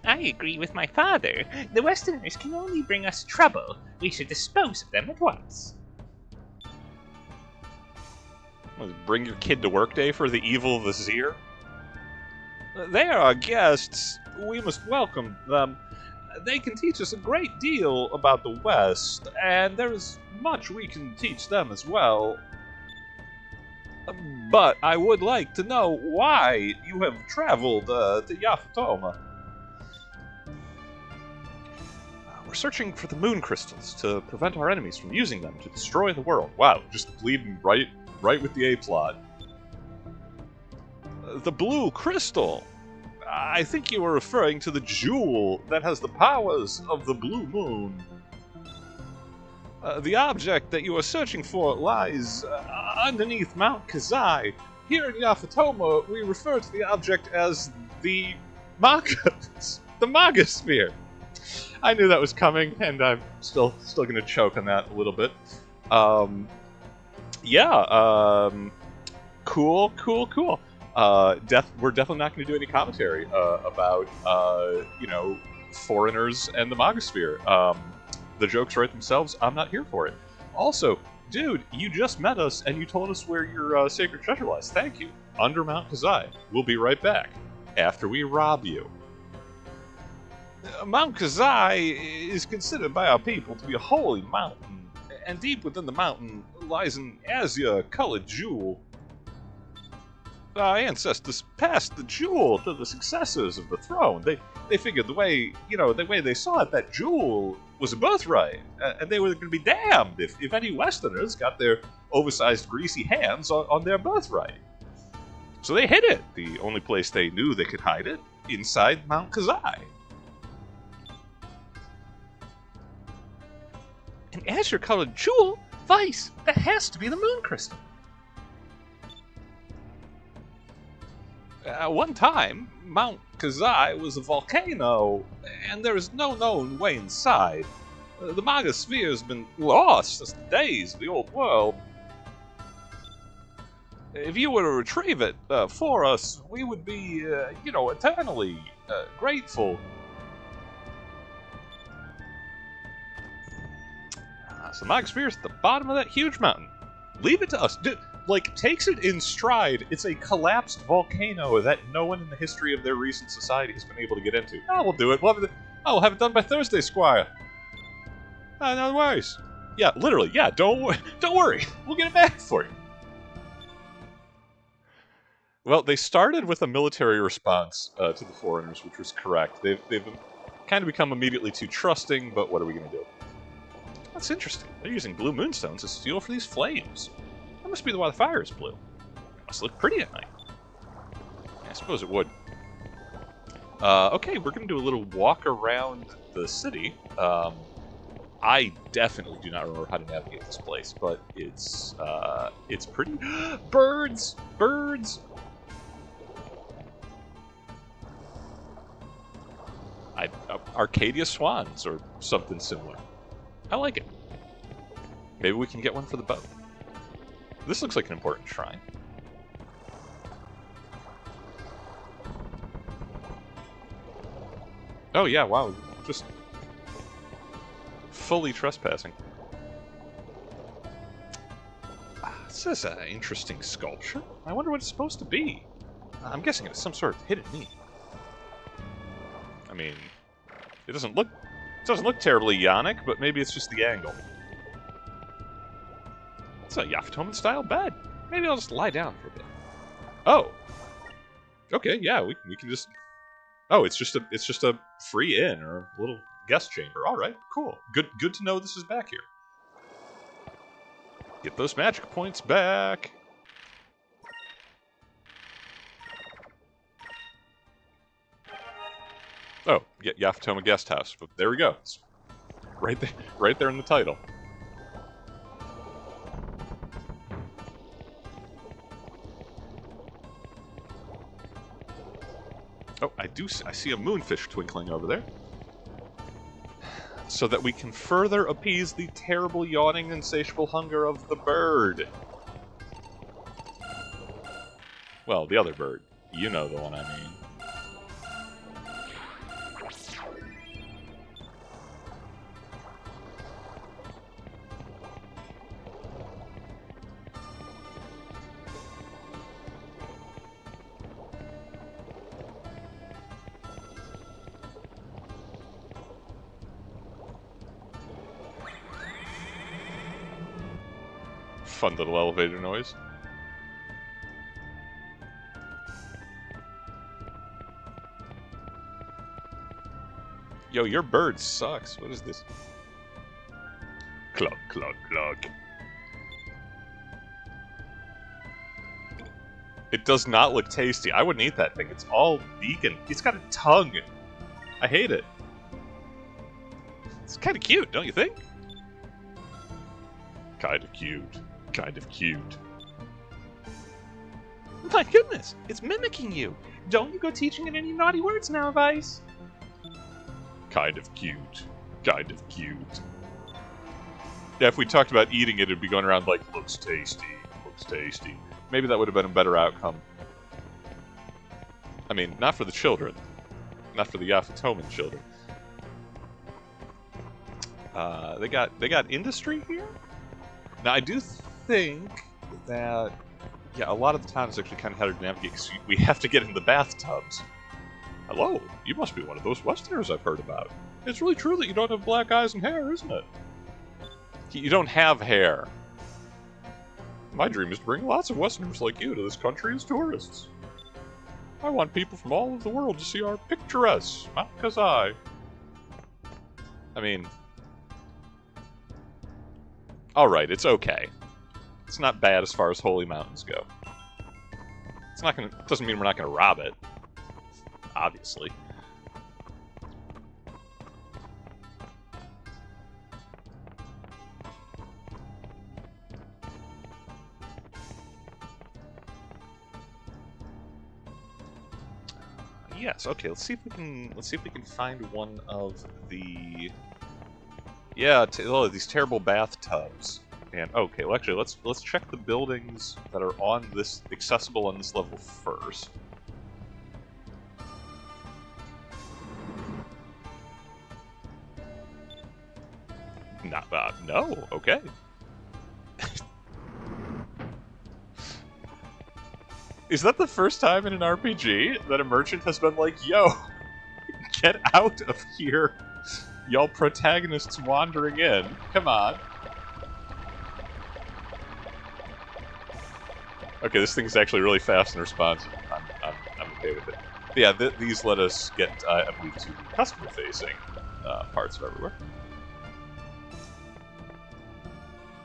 I agree with my father. The Westerners can only bring us trouble. We should dispose of them at once. Bring your kid to work day for the evil vizier? They are our guests. We must welcome them. They can teach us a great deal about the West, and there is much we can teach them as well. But I would like to know why you have traveled to Yafutoma. We're searching for the moon crystals to prevent our enemies from using them to destroy the world. Wow, just bleeding right with the A-plot. The blue crystal. I think you were referring to the jewel that has the powers of the blue moon. The object that you are searching for lies underneath Mount Kazai. Here in Yafutoma, we refer to the object as the Magasphere. I knew that was coming, and I'm still going to choke on that a little bit. Cool. We're definitely not going to do any commentary about foreigners and the Magasphere. The jokes write themselves. I'm not here for it. Also, dude, you just met us and you told us where your sacred treasure lies. Thank you. Under Mount Kazai. We'll be right back after we rob you. Mount Kazai is considered by our people to be a holy mountain, and deep within the mountain lies an azure-colored jewel. Our ancestors passed the jewel to the successors of the throne. They figured the way they saw it, that jewel was a birthright, and they were going to be damned if any Westerners got their oversized, greasy hands on their birthright. So they hid it, the only place they knew they could hide it, inside Mount Kazai. An azure-colored jewel? Vice, that has to be the moon crystal. At one time, Mount Kazai was a volcano, and there is no known way inside. The Magasphere has been lost since the days of the old world. If you were to retrieve it for us, we would be, eternally grateful. So the Magasphere is at the bottom of that huge mountain. Leave it to us. Takes it in stride. It's a collapsed volcano that no one in the history of their recent society has been able to get into. We'll do it. We'll have it done by Thursday, Squire. No worries. Yeah, literally. Yeah, don't worry. We'll get it back for you. Well, they started with a military response to the foreigners, which was correct. They've kind of become immediately too trusting, but what are we going to do? That's interesting. They're using blue moonstones as fuel for these flames. That must be why the fire is blue. It must look pretty at night. I suppose it would. Okay, we're gonna do a little walk around the city. I definitely do not remember how to navigate this place, but it's pretty. Birds, birds. Arcadia swans or something similar. I like it. Maybe we can get one for the boat. This looks like an important shrine. Oh yeah, wow, just fully trespassing. This is an interesting sculpture. I wonder what it's supposed to be. I'm guessing it's some sort of hidden meaning. I mean, it doesn't look terribly Yonic, but maybe it's just the angle. It's a Yafutoma style bed. Maybe I'll just lie down for a bit. Oh. Okay, yeah, we can just. Oh, it's just a free inn or a little guest chamber. All right, cool. Good to know this is back here. Get those magic points back. Oh, Yafutoma Guest House. But there we go. It's right there in the title. Oh, I see a moonfish twinkling over there. So that we can further appease the terrible, yawning, insatiable hunger of the bird. Well, the other bird. You know the one I mean. Fun little elevator noise. Yo, your bird sucks. What is this? Cluck, cluck, cluck. It does not look tasty. I wouldn't eat that thing. It's all vegan. It's got a tongue. I hate it. It's kind of cute, don't you think? Kind of cute. Kind of cute. My goodness, it's mimicking you. Don't you go teaching it any naughty words now, Vice. Kind of cute. Kind of cute. Yeah, if we talked about eating it, it'd be going around like, looks tasty, looks tasty. Maybe that would have been a better outcome. I mean, not for the children. Not for the Yafutoman children. They got industry here? Now, I do think that, yeah, a lot of the time it's actually kind of hard to navigate because we have to get in the bathtubs. Hello, you must be one of those Westerners I've heard about. It's really true that you don't have black eyes and hair, isn't it? You don't have hair. My dream is to bring lots of Westerners like you to this country as tourists. I want people from all over the world to see our picturesque Mount Kazai. I mean... Alright, it's okay. It's not bad as far as holy mountains go. It's not gonna... Doesn't mean we're not gonna rob it. Obviously. Yes, okay, let's see if we can find one of the... Yeah, these terrible bathtubs. And okay, well actually let's check the buildings that are on this accessible on this level first. No, okay. Is that the first time in an RPG that a merchant has been like, yo, get out of here, y'all protagonists wandering in, come on. Okay, this thing's actually really fast and responsive. I'm okay with it. But yeah, these let us get, I believe, to customer-facing parts of everywhere.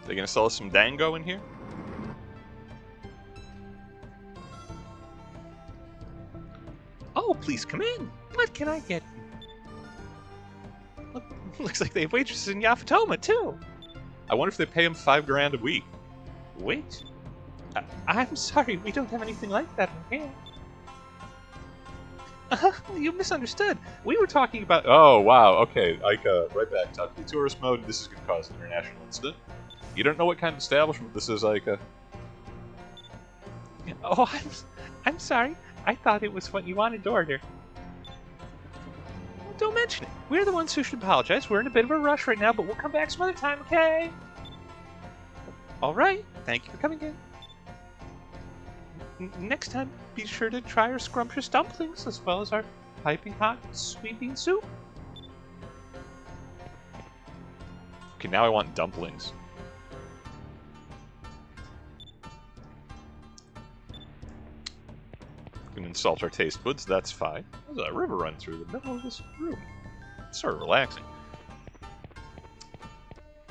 They gonna sell us some dango in here? Oh, please come in. What can I get you? Looks like they have waitresses in Yafutoma, too. I wonder if they pay him $5,000 a week. Wait? I'm sorry, we don't have anything like that in here. You misunderstood. We were talking about... Oh, wow, okay. Aika, right back. Talk to tourist mode. This is going to cause an international incident. You don't know what kind of establishment this is, Aika. Oh, I'm sorry. I thought it was what you wanted to order. Don't mention it. We're the ones who should apologize. We're in a bit of a rush right now, but we'll come back some other time, okay? All right. Thank you for coming in. Next time, be sure to try our scrumptious dumplings as well as our piping hot sweet bean soup. Okay, now I want dumplings. Can insult our taste buds, that's fine. There's a river run through the middle of this room. It's sort of relaxing.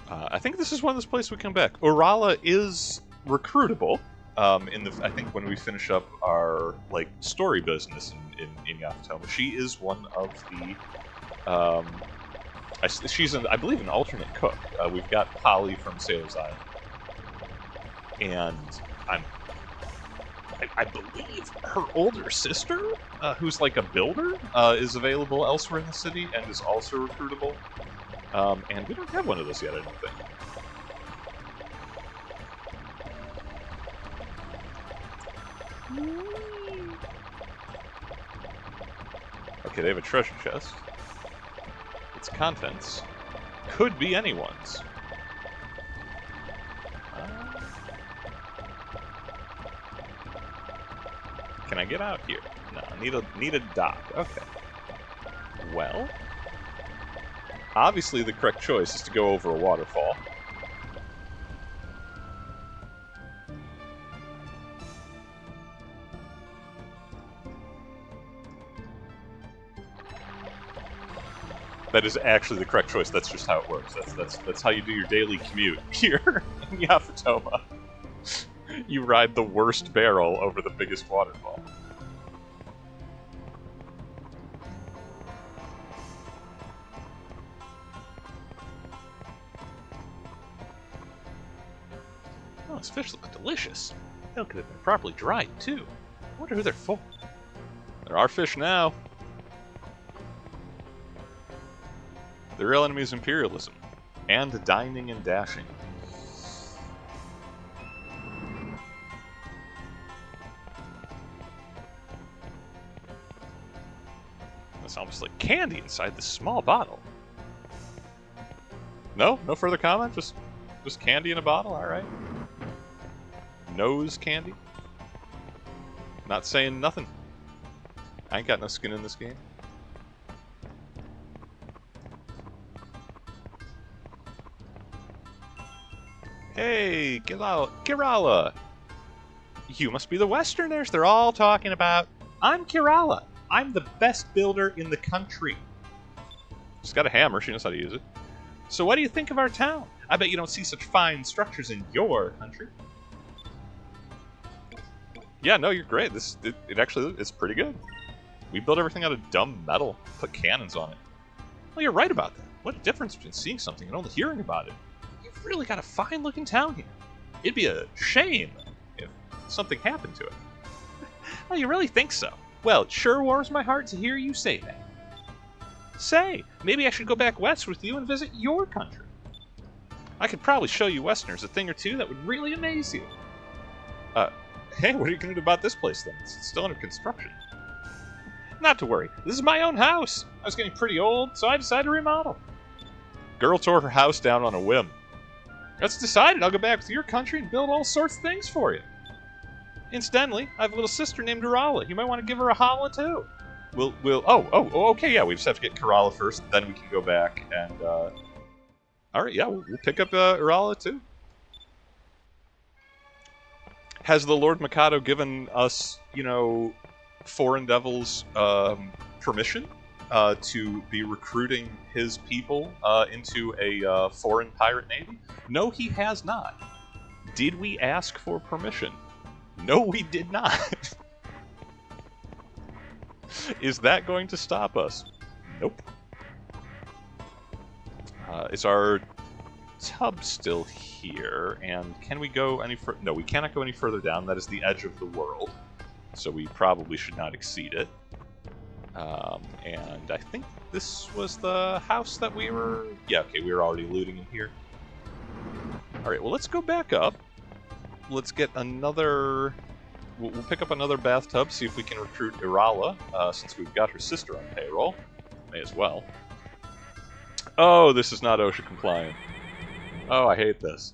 I think this is one of those places we come back. Urala is recruitable. I think when we finish up our story business in Yafutoma, she is one of the. She's I believe an alternate cook. We've got Polly from Sailor's Island, and I believe her older sister, who's like a builder, is available elsewhere in the city and is also recruitable. And we don't have one of those yet, I don't think. Okay, they have a treasure chest. Its contents could be anyone's. Can I get out here? No, need a dock. Okay. Well, obviously the correct choice is to go over a waterfall. That is actually the correct choice. That's just how it works. That's how you do your daily commute here in Yafutoma. You ride the worst barrel over the biggest waterfall. Oh, these fish look delicious. They could have been properly dried, too. I wonder who they're for. There are fish now. The real enemy is imperialism. And dining and dashing. It's almost like candy inside this small bottle. No further comment? Just candy in a bottle? Alright. Nose candy? Not saying nothing. I ain't got no skin in this game. Hey, Kerala! You must be the Westerners they're all talking about. I'm Kerala. I'm the best builder in the country. She's got a hammer. She knows how to use it. So what do you think of our town? I bet you don't see such fine structures in your country. Yeah, no, you're great. It actually is pretty good. We built everything out of dumb metal. Put cannons on it. Well, you're right about that. What a difference between seeing something and only hearing about it. You've really got a fine-looking town here. It'd be a shame if something happened to it. Oh, you really think so? Well, it sure warms my heart to hear you say that. Say, maybe I should go back west with you and visit your country. I could probably show you Westerners a thing or two that would really amaze you. Hey, what are you going to do about this place, then? It's still under construction. Not to worry. This is my own house. I was getting pretty old, so I decided to remodel. Girl tore her house down on a whim. That's decided. I'll go back to your country and build all sorts of things for you. Incidentally, I have a little sister named Urala. You might want to give her a holla, too. Okay, yeah, we just have to get Kerala first, then we can go back and, Alright, yeah, we'll pick up, Urala, too. Has the Lord Mikado given us, foreign devils, permission, to be recruiting his people, into a, foreign pirate navy? No, he has not. Did we ask for permission? No, we did not. Is that going to stop us? Nope. Is our tub still here? And can we go any further? No, we cannot go any further down. That is the edge of the world. So we probably should not exceed it. And I think this was the house that we were... Yeah, okay, we were already looting in here. Alright, well, let's go back up. Let's get another... We'll pick up another bathtub, see if we can recruit Irala, since we've got her sister on payroll. May as well. Oh, this is not OSHA compliant. Oh, I hate this.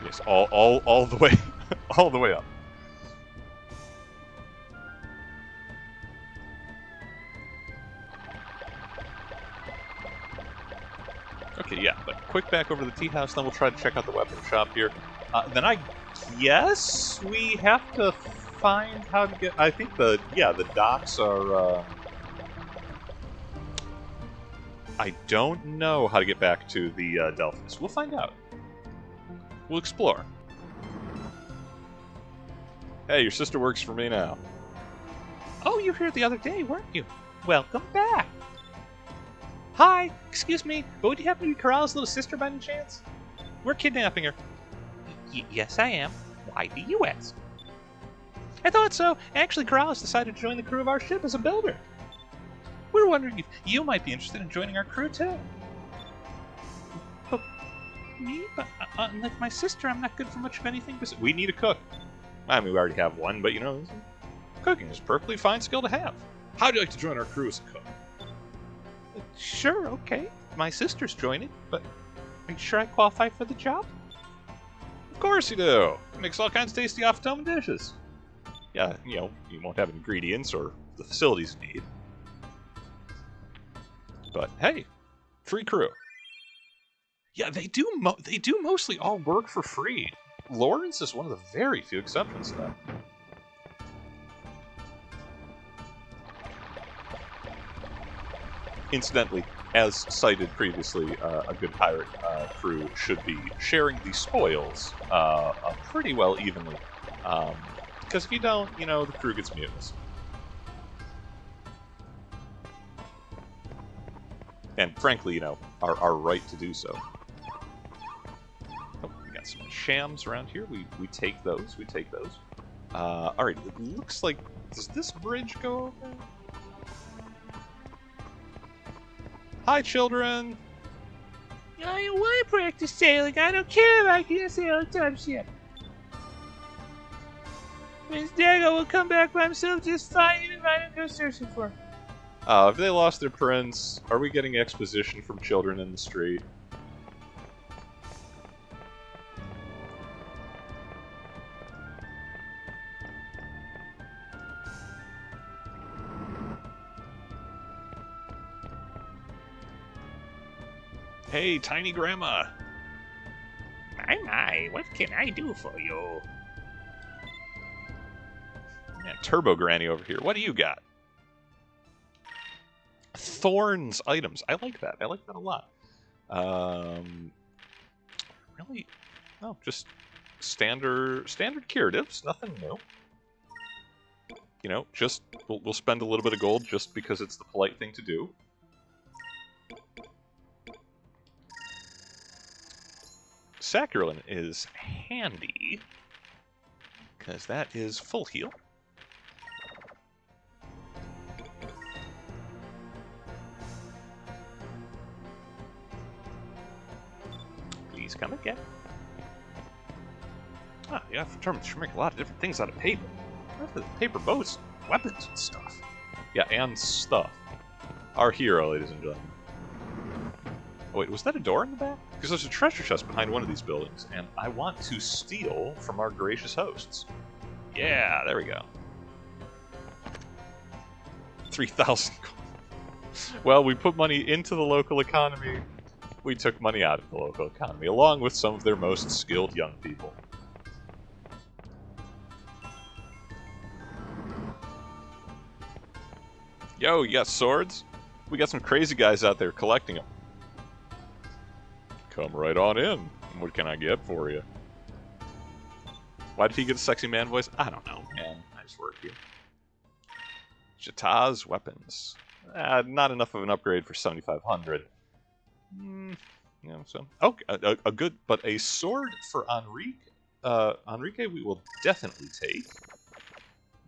Yes, all the way, all the way up. Okay, yeah, but quick back over to the tea house, then we'll try to check out the weapon shop here. Then I guess we have to find how to get... I think the docks are... I don't know how to get back to the Delphins. We'll find out. We'll explore. Hey, your sister works for me now. Oh, you were here the other day, weren't you? Welcome back. Hi, excuse me, but would you happen to be Corral's little sister by any chance? We're kidnapping her. Yes, I am. Why do you ask? I thought so. Actually, Corrales decided to join the crew of our ship as a builder. We were wondering if you might be interested in joining our crew, too. But me? But unlike my sister, I'm not good for much of anything. We need a cook. I mean, we already have one, but, you know, cooking is a perfectly fine skill to have. How'd you like to join our crew as a cook? Sure, okay. My sister's joining, but are you sure I qualify for the job? Of course you do. It makes all kinds of tasty Yafutoma dishes. Yeah, you know, you won't have ingredients or the facilities you need. But hey, free crew. Yeah, they do mostly all work for free. Lawrence is one of the very few exceptions to that. Incidentally, as cited previously, a good pirate crew should be sharing the spoils pretty well evenly. Because if you don't, you know, the crew gets mutinous. And frankly, you know, our right to do so. Oh, we got some shams around here. We take those. We take those. Alright, it looks like... Does this bridge go over? Hi, children! I don't want to practice sailing. I don't care if I can't sail a tub ship. Miss Dago will come back by himself just fine even if I don't go searching for him. Have they lost their prince? Are we getting exposition from children in the street? Hey, tiny grandma! My, what can I do for you? Yeah, Turbo Granny over here. What do you got? Thorns items. I like that. I like that a lot. Really? Oh, just standard curatives. Nothing new. You know, just we'll spend a little bit of gold just because it's the polite thing to do. Saccharin is handy because that is full heal. Please come again. Ah, yeah, Yafutoma should make a lot of different things out of paper. Paper boats, weapons, and stuff. Yeah, and stuff. Our hero, ladies and gentlemen. Oh, wait, was that a door in the back? Because there's a treasure chest behind one of these buildings, and I want to steal from our gracious hosts. Yeah, there we go. 3,000 gold. Well, we put money into the local economy. We took money out of the local economy, along with some of their most skilled young people. Yo, you got swords? We got some crazy guys out there collecting them. Come right on in. What can I get for you? Why did he get a sexy man voice? I don't know, man. I just work here. Jata's weapons. Not enough of an upgrade for 7,500. So okay, a good, but a sword for Enrique. Enrique, we will definitely take.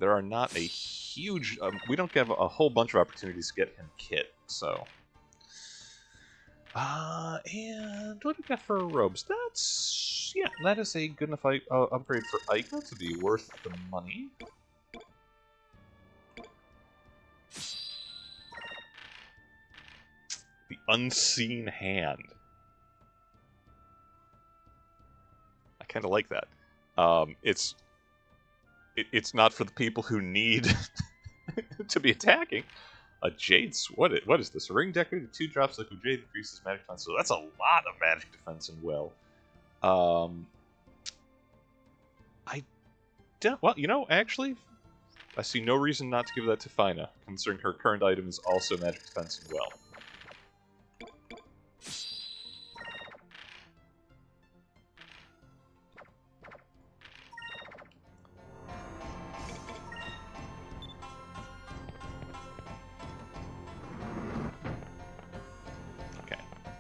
There are not a huge. We don't have a whole bunch of opportunities to get him kit, so. And what do we got for robes? That is a good enough upgrade for Aika to be worth the money. The Unseen Hand. I kind of like that. It's not for the people who need to be attacking. A Jade What is this? A ring decorated 2 drops liquid jade increases magic defense. So that's a lot of magic defense and well. I don't. Well, actually, I see no reason not to give that to Fina, considering her current item is also magic defense and well.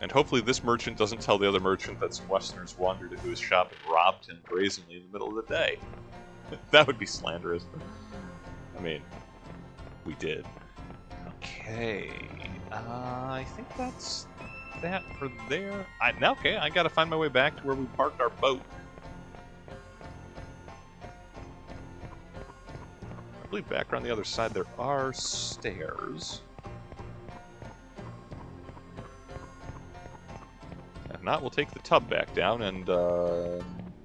And hopefully this merchant doesn't tell the other merchant that some Westerners wandered into his shop and robbed him brazenly in the middle of the day. That would be slanderous. I mean, we did. Okay. I think that's that for there. Okay, I gotta find my way back to where we parked our boat. I believe back around the other side there are stairs. If not, we'll take the tub back down and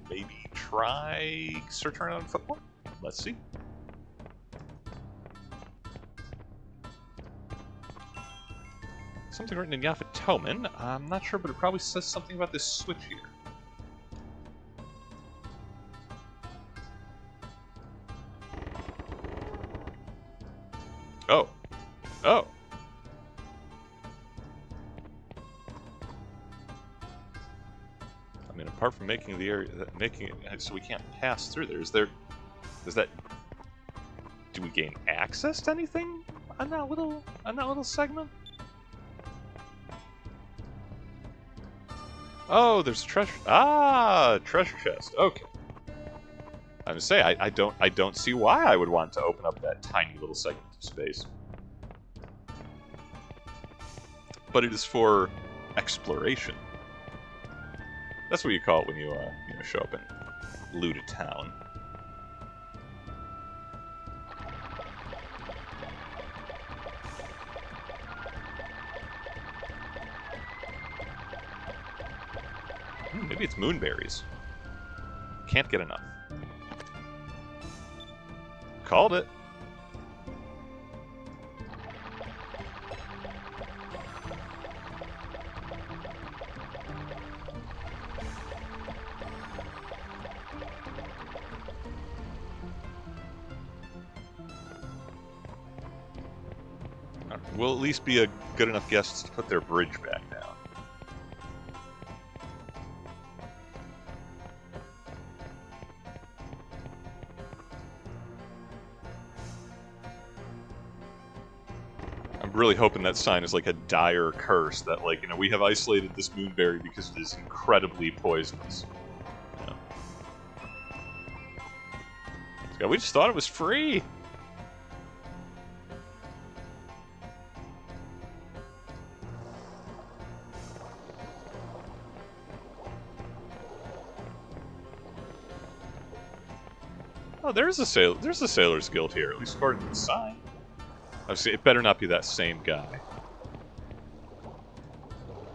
maybe try search around on foot more. Let's see. Something written in Yafutoma. I'm not sure, but it probably says something about this switch here. Oh. Oh. I mean, apart from making the area, making it so we can't pass through there, does that, do we gain access to anything on that little segment? Oh, there's a treasure. Treasure chest. Okay. I was gonna say I don't see why I would want to open up that tiny little segment of space. But it is for exploration. That's what you call it when you show up in looted town. Maybe it's moonberries. Can't get enough. Called it. We'll at least be a good enough guests to put their bridge back down. I'm really hoping that sign is like a dire curse that, like, we have isolated this moonberry because it is incredibly poisonous. Yeah, we just thought it was free. Oh, there's a Sailor's Guild here, at least according to the sign. Obviously, it better not be that same guy.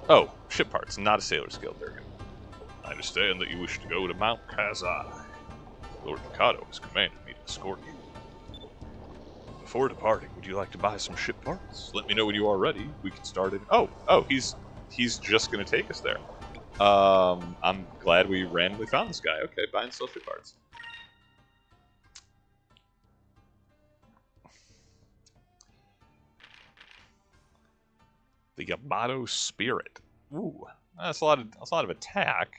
Oh, ship parts, not a Sailor's Guild. There we go. I understand that you wish to go to Mount Kazai. Lord Mikado has commanded me to escort you. Before departing, would you like to buy some ship parts? Let me know when you are ready. We can start it. Oh, he's just gonna take us there. I'm glad we randomly found this guy. Okay, buy and sell ship parts. The Yamato Spirit. Ooh, That's a lot of attack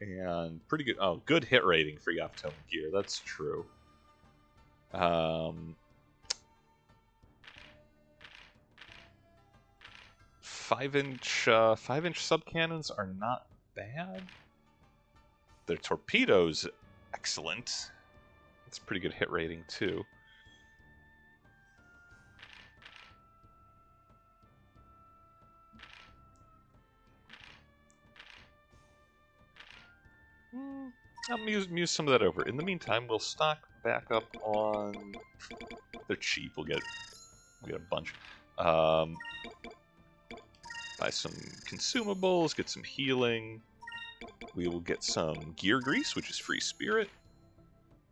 and pretty good. Oh, good hit rating for Yafutoma gear. That's true. 5-inch sub cannons are not bad. Their torpedoes, excellent. That's a pretty good hit rating too. I'll muse some of that over. In the meantime, we'll stock back up on. They're cheap. We'll get a bunch. Buy some consumables. Get some healing. We will get some gear grease, which is free spirit.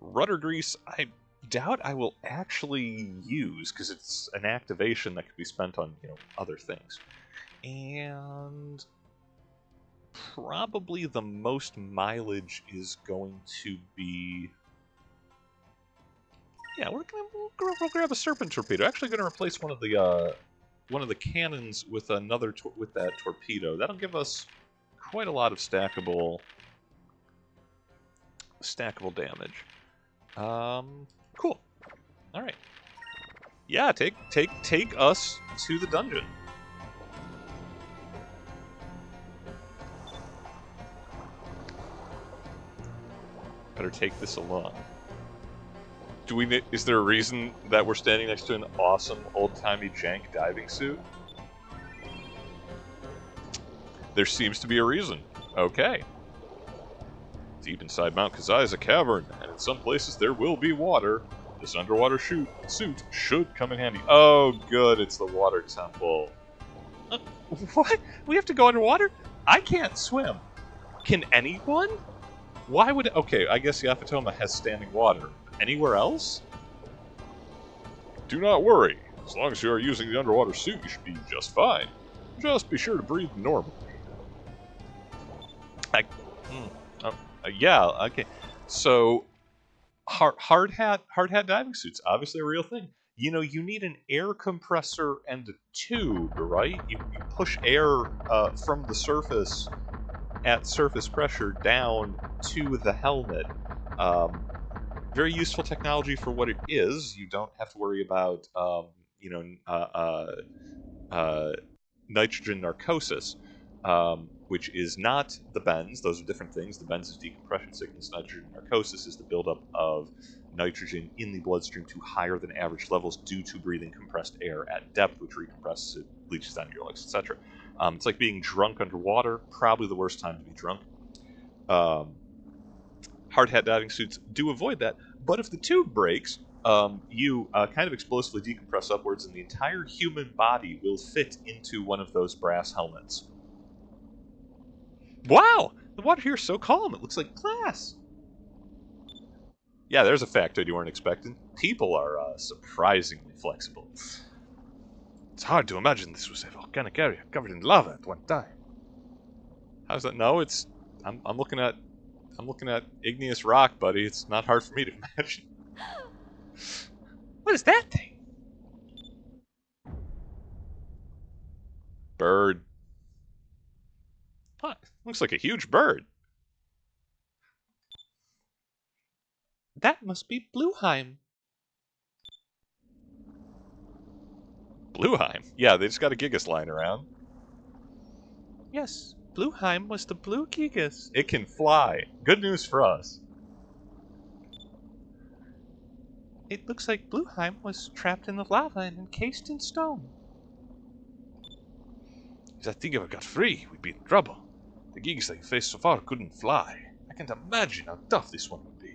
Rudder grease, I doubt I will actually use because it's an activation that could be spent on other things. And probably the most mileage is going to be. Yeah, we'll grab a serpent torpedo. Actually, going to replace one of the cannons with another with that torpedo. That'll give us quite a lot of stackable damage. Cool. All right. Yeah, take us to the dungeon. Better take this along. Is there a reason that we're standing next to an awesome old-timey jank diving suit? There seems to be a reason. Okay. Deep inside Mount Kazai is a cavern, and in some places there will be water. This underwater suit should come in handy. Oh, good, it's the water temple. What? We have to go underwater? I can't swim. Can anyone? Why would... Okay, I guess Yafutoma has standing water. Anywhere else? Do not worry. As long as you are using the underwater suit, you should be just fine. Just be sure to breathe normally. Yeah, okay. So, hard hat diving suits, obviously a real thing. You need an air compressor and a tube, right? You push air from the surface at surface pressure down to the helmet. Very useful technology for what it is. You don't have to worry about, nitrogen narcosis, which is not the bends. Those are different things. The bends is decompression sickness. Nitrogen narcosis is the buildup of nitrogen in the bloodstream to higher than average levels due to breathing compressed air at depth, which recompresses it, leaches down your legs, etc. It's like being drunk underwater. Probably the worst time to be drunk. Hard hat diving suits do avoid that, but if the tube breaks, you kind of explosively decompress upwards, and the entire human body will fit into one of those brass helmets. Wow! The water here is so calm, it looks like glass! Yeah, there's a factoid you weren't expecting. People are surprisingly flexible. It's hard to imagine this was a volcanic area covered in lava at one time. How's that? No, it's... I'm looking at igneous rock, buddy. It's not hard for me to imagine. What is that thing? Bird. What? Looks like a huge bird. That must be Blueheim. Blueheim? Yeah, they just got a Gigas lying around. Yes, Blueheim was the blue Gigas. It can fly. Good news for us. It looks like Blueheim was trapped in the lava and encased in stone. If that thing ever got free, we'd be in trouble. The Gigas that you faced so far couldn't fly. I can't imagine how tough this one would be.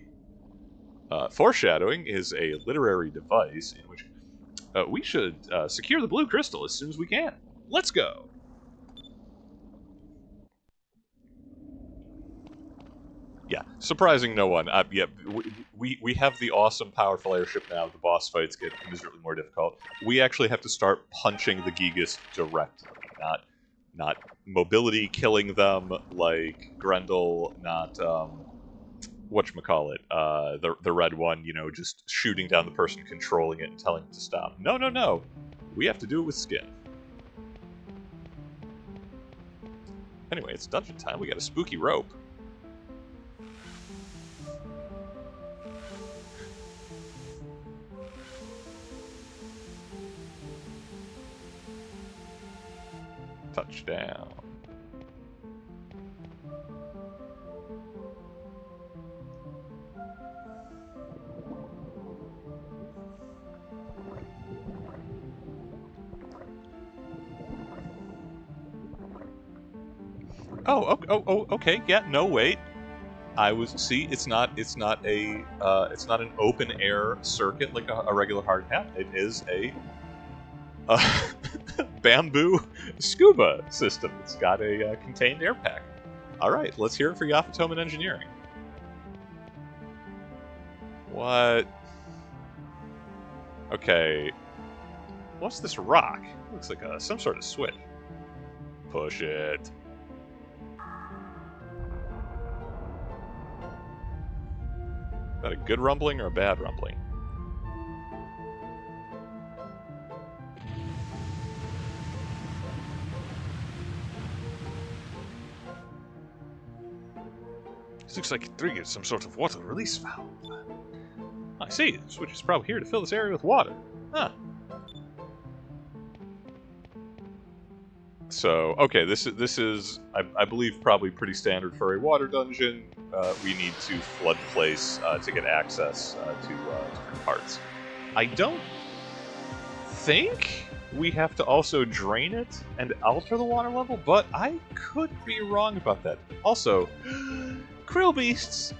Foreshadowing is a literary device in which we should secure the blue crystal as soon as we can. Let's go! Yeah, surprising no one. Yeah, we have the awesome, powerful airship now. The boss fights get miserably more difficult. We actually have to start punching the Gigas directly, not mobility killing them like Grendel, not whatchamacallit, the red one, just shooting down the person controlling it and telling it to stop. No. We have to do it with skin. Anyway, it's dungeon time. We got a spooky rope. Touchdown. Oh, okay. Yeah, no, wait. See, it's not an open air circuit like a regular hard hat. It is a bamboo scuba system. It's got a contained air pack. All right, let's hear it for Yafutoma Engineering. What? Okay. What's this rock? Looks like some sort of switch. Push it. Is that a good rumbling or a bad rumbling? This looks like it triggered some sort of water release valve. I see. The switch is probably here to fill this area with water. Huh. So, okay, this is I believe probably pretty standard for a water dungeon. We need to flood place to get access to different parts. I don't think we have to also drain it and alter the water level, but I could be wrong about that. Also, krill beasts.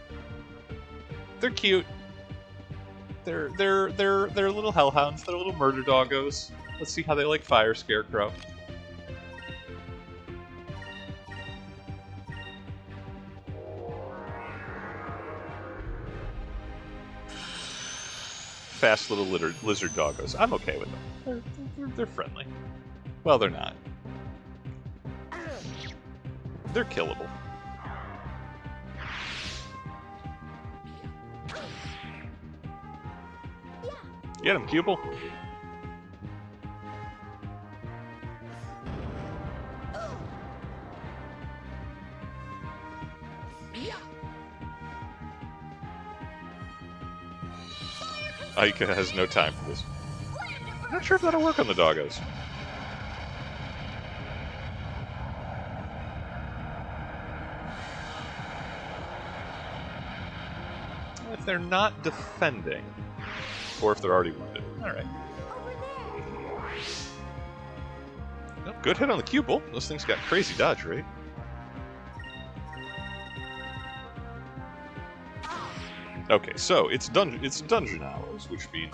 They're cute. They're little hellhounds. They're little murder doggos. Let's see how they like fire scarecrow. Fast little lizard doggos. I'm okay with them. They're friendly. Well, they're not. They're killable. Get him, Cupel. Aika has no time for this. I'm not sure if that'll work on the doggos. If they're not defending, or if they're already wounded. Alright. Oh, good hit on the Cupel. Those things got crazy dodge rate. Okay, so it's dungeon hours, which means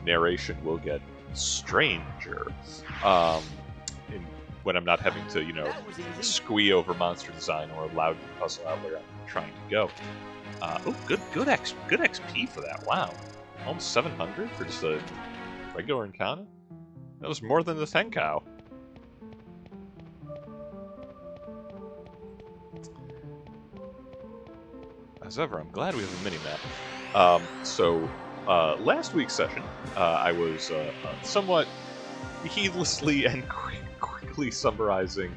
narration will get stranger. When I'm not having to, squee over monster design or loud puzzle out where I'm trying to go. Oh, good XP for that. Wow, almost 700 for just a regular encounter. That was more than the Tenkow. As ever, I'm glad we have a mini-map. So, last week's session, I was somewhat heedlessly and quickly summarizing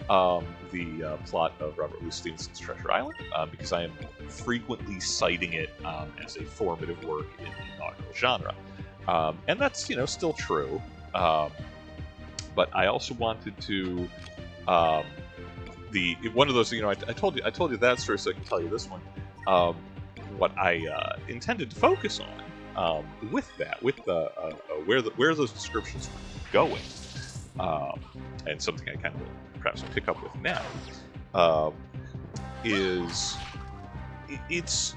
the plot of Robert Louis Stevenson's Treasure Island, because I am frequently citing it as a formative work in the nautical genre. And that's, still true. But I also wanted to... one of those, I told you that story, so I can tell you this one. What I intended to focus on with where those descriptions were going, and something I kind of perhaps pick up with now, is it's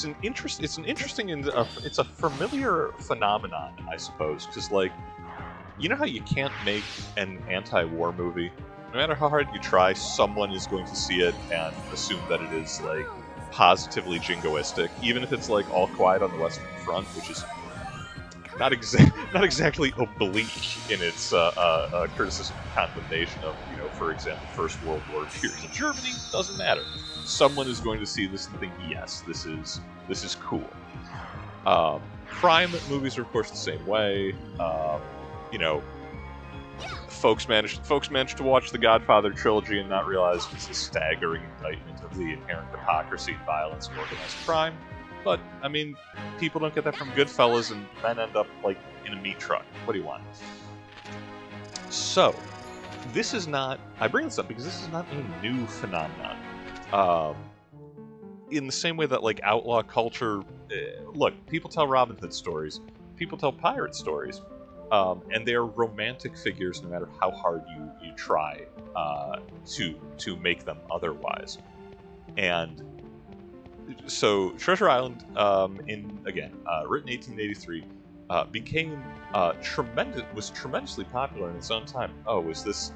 an interesting and it's a familiar phenomenon, I suppose, because you know how you can't make an anti-war movie. No matter how hard you try, someone is going to see it and assume that it is, positively jingoistic, even if it's, All Quiet on the Western Front, which is not exactly oblique in its criticism and condemnation of, for example, First World War peers in Germany. Doesn't matter. Someone is going to see this and think, yes, this is cool. Crime movies are, of course, the same way. folks managed to watch the Godfather trilogy and not realize it's a staggering indictment of the inherent hypocrisy and violence of organized crime. But I mean, people don't get that from Goodfellas, and men end up like in a meat truck. What do you want? So, this is not. I bring this up because this is not a new phenomenon. In the same way that like outlaw culture, look, people tell Robin Hood stories, people tell pirate stories. And they're romantic figures no matter how hard you try to make them otherwise. And so Treasure Island, written 1883, was tremendously popular in its own time. Oh, is this?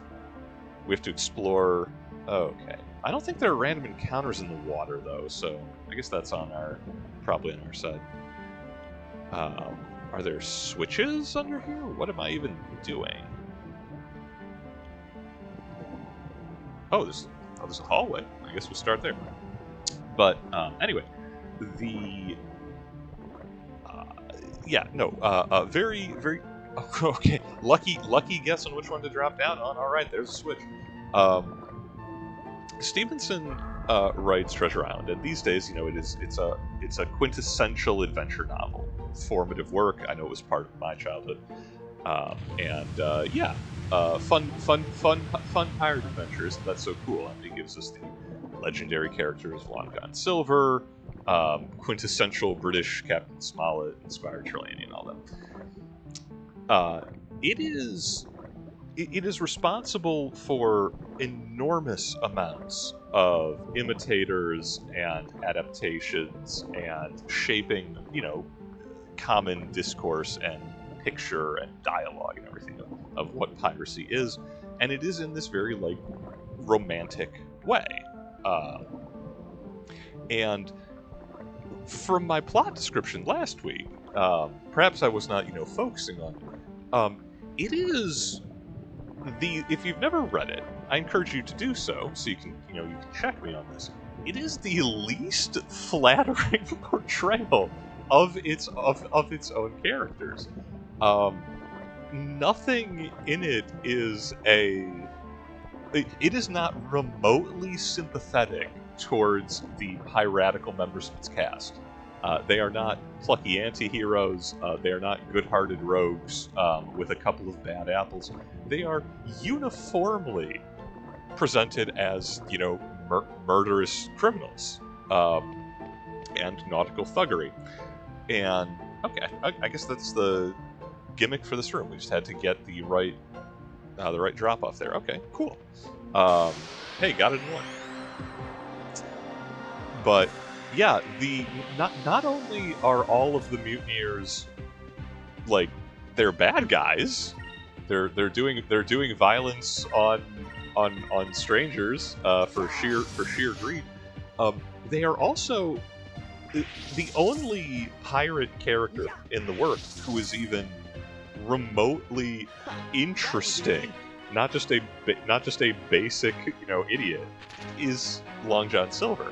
We have to explore. Oh, okay. I don't think there are random encounters in the water though, so I guess that's probably on our side. Are there switches under here? What am I even doing? Oh, there's a hallway. I guess we'll start there. But anyway, very okay. Lucky guess on which one to drop down on. All right, there's a switch. Stevenson writes Treasure Island, and these days, it's a quintessential adventure novel. Formative work. I know it was part of my childhood, fun pirate adventures. That's so cool. And it gives us the legendary characters Long John Silver, quintessential British Captain Smollett, inspired Trelawney, and all that. It is responsible for enormous amounts of imitators and adaptations and shaping, common discourse and picture and dialogue and everything of what piracy is, and it is in this very like romantic way. And from my plot description last week, perhaps I was not focusing on it is if you've never read it, I encourage you to do so you can you can check me on this. It is the least flattering portrayal of its own characters. Nothing in it is it is not remotely sympathetic towards the piratical members of its cast. They are not plucky anti-heroes. They are not good-hearted rogues with a couple of bad apples. They are uniformly presented as murderous criminals and nautical thuggery. And okay, I guess that's the gimmick for this room. We just had to get the right drop off there. Okay, cool. Hey, got it in one. But yeah, not only are all of the mutineers like they're bad guys, they're doing violence on strangers for sheer greed. They are also the only pirate character in the work who is even remotely interesting, not just a basic idiot, is Long John Silver.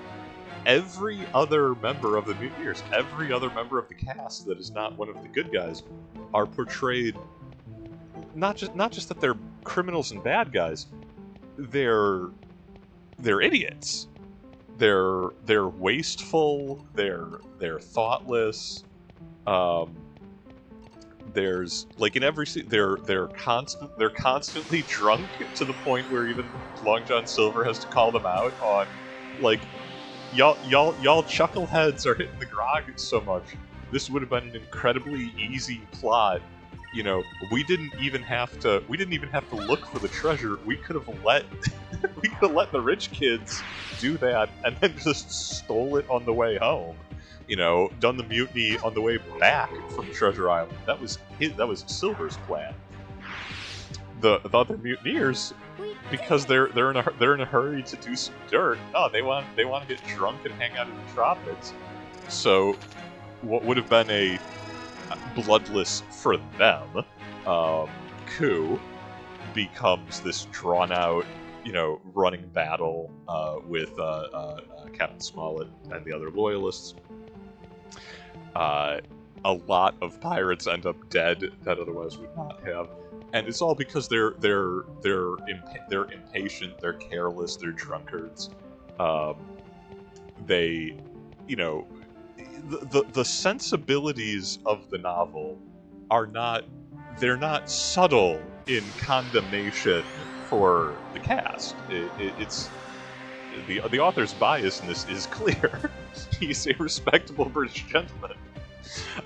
Every other member of the Mutineers, every other member of the cast that is not one of the good guys, are portrayed not just that they're criminals and bad guys, they're idiots. They're wasteful. They're thoughtless. There's like in every they're constantly drunk to the point where even Long John Silver has to call them out on like y'all chuckleheads are hitting the grog so much. This would have been an incredibly easy plot. We didn't even have to look for the treasure. We could have let the rich kids do that and then just stole it on the way home. Done the mutiny on the way back from Treasure Island. That was Silver's plan. The other mutineers, because they're in a hurry to do some dirt. Oh, they want to get drunk and hang out in the tropics. So, what would have been a bloodless for them coup becomes this drawn out, running battle with Captain Smollett and the other loyalists. A lot of pirates end up dead that otherwise would not have. and it's all because they're impatient, they're careless, they're drunkards. They, you know, the sensibilities of the novel are not, they're not subtle in condemnation for the cast. It's the author's biasness is clear. He's a respectable British gentleman,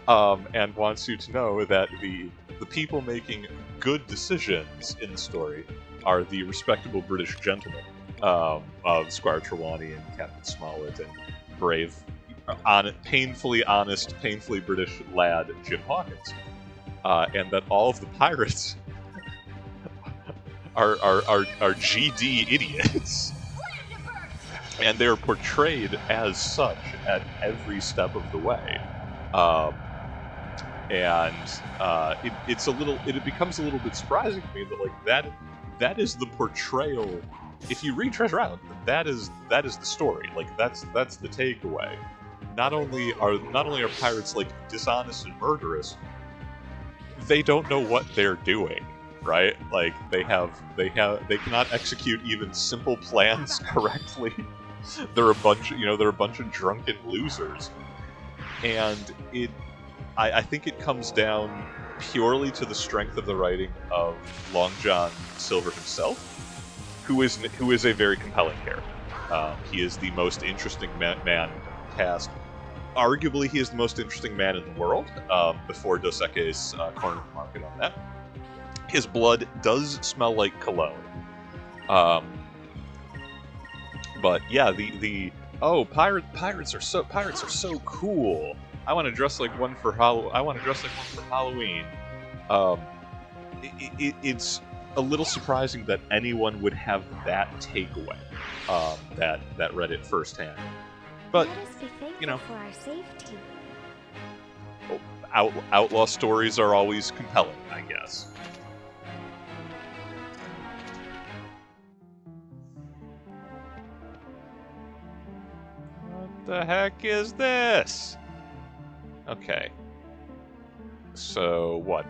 and wants you to know that the people making good decisions in the story are the respectable British gentlemen of Squire Trelawney and Captain Smollett and brave, painfully honest, painfully British lad Jim Hawkins, and that all of the pirates are GD idiots, and they're portrayed as such at every step of the way. It's a little. It becomes a little bit surprising to me that like that is the portrayal. If you read Treasure Island, that is the story. Like that's the takeaway. Not only are pirates like dishonest and murderous, they don't know what they're doing, right? Like they cannot execute even simple plans correctly. They're a bunch of drunken losers, and I think it comes down purely to the strength of the writing of Long John Silver himself, who is a very compelling character. He is the most interesting man in the cast. Arguably, he is the most interesting man in the world, before Dos Equis cornered the market on that. His blood does smell like cologne. But yeah, pirates are so cool. I want to dress like one for Halloween. It's a little surprising that anyone would have that takeaway, that read it firsthand. But Let us be thankful you know, for our safety. outlaw stories are always compelling, I guess. What the heck is this? Okay. So, what?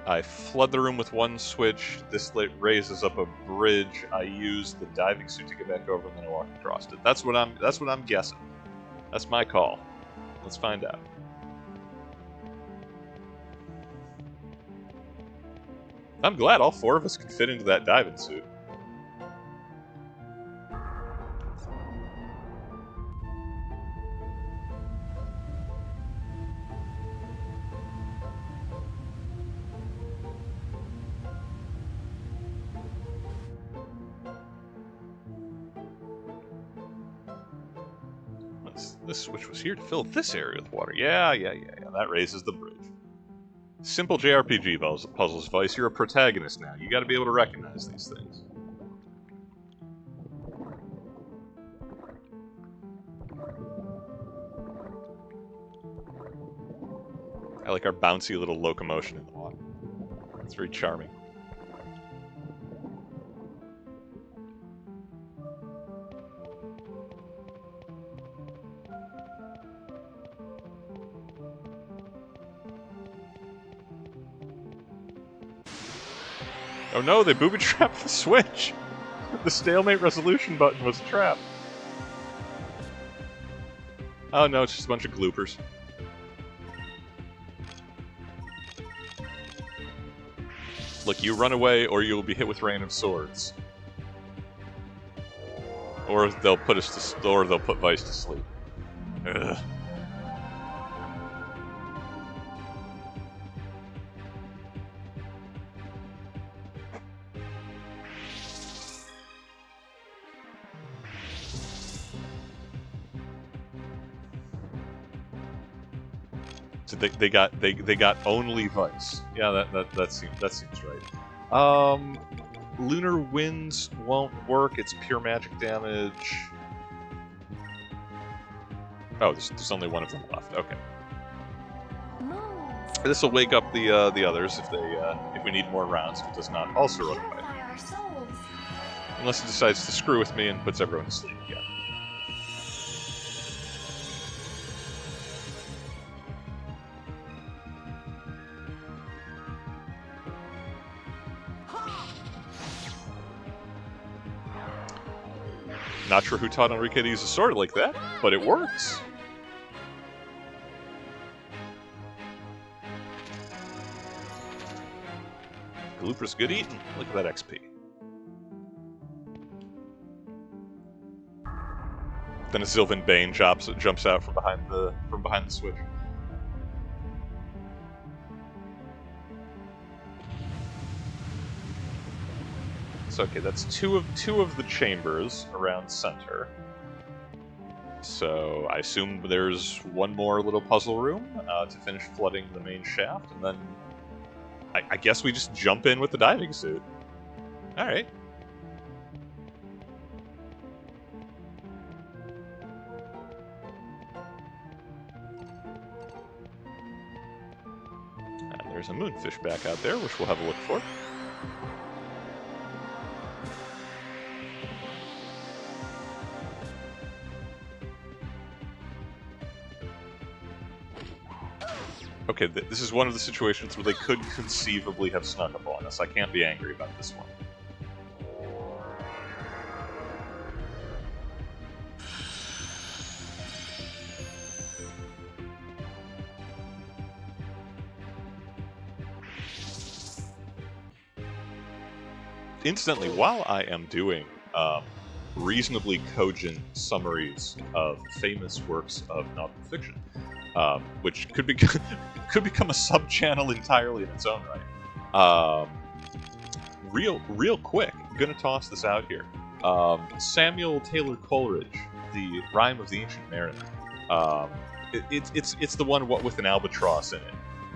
I flood the room with one switch, this raises up a bridge, I use the diving suit to get back over, and then I walk across it. That's what I'm guessing. That's my call. Let's find out. I'm glad all four of us can fit into that diving suit. This switch was here to fill this area with water. Yeah. That raises the bridge. Simple JRPG puzzles, Vice. You're a protagonist now. You gotta be able to recognize these things. I like our bouncy little locomotion in the water. It's very charming. Oh no, they booby-trapped the switch! The stalemate resolution button was a trap. Oh no, it's just a bunch of gloopers. Look, you run away or you'll be hit with rain of swords. Or they'll put Vice to sleep. Ugh. So they got only Vice. Yeah, that seems right. Lunar Winds won't work. It's pure magic damage. Oh, there's only one of them left. Okay. Moons. This will wake up the others if we need more rounds. If it does not also run away. Purify our souls. Unless it decides to screw with me and puts everyone to sleep again. Not sure who taught Enrique to use a sword like that, but it works. Galooper's good eating. Look at that XP. Then a Sylvan Bane jumps out from behind the switch. So okay, that's two of the chambers around center. So I assume there's one more little puzzle room to finish flooding the main shaft, and then I guess we just jump in with the diving suit. All right. And there's a moonfish back out there, which we'll have a look for. Okay, this is one of the situations where they could conceivably have snuck up on us. I can't be angry about this one. Incidentally, while I am doing reasonably cogent summaries of famous works of novel fiction, which could become a sub-channel entirely in its own right. Real quick, I'm gonna toss this out here. Samuel Taylor Coleridge, The Rime of the Ancient Mariner. It's the one with an albatross in it.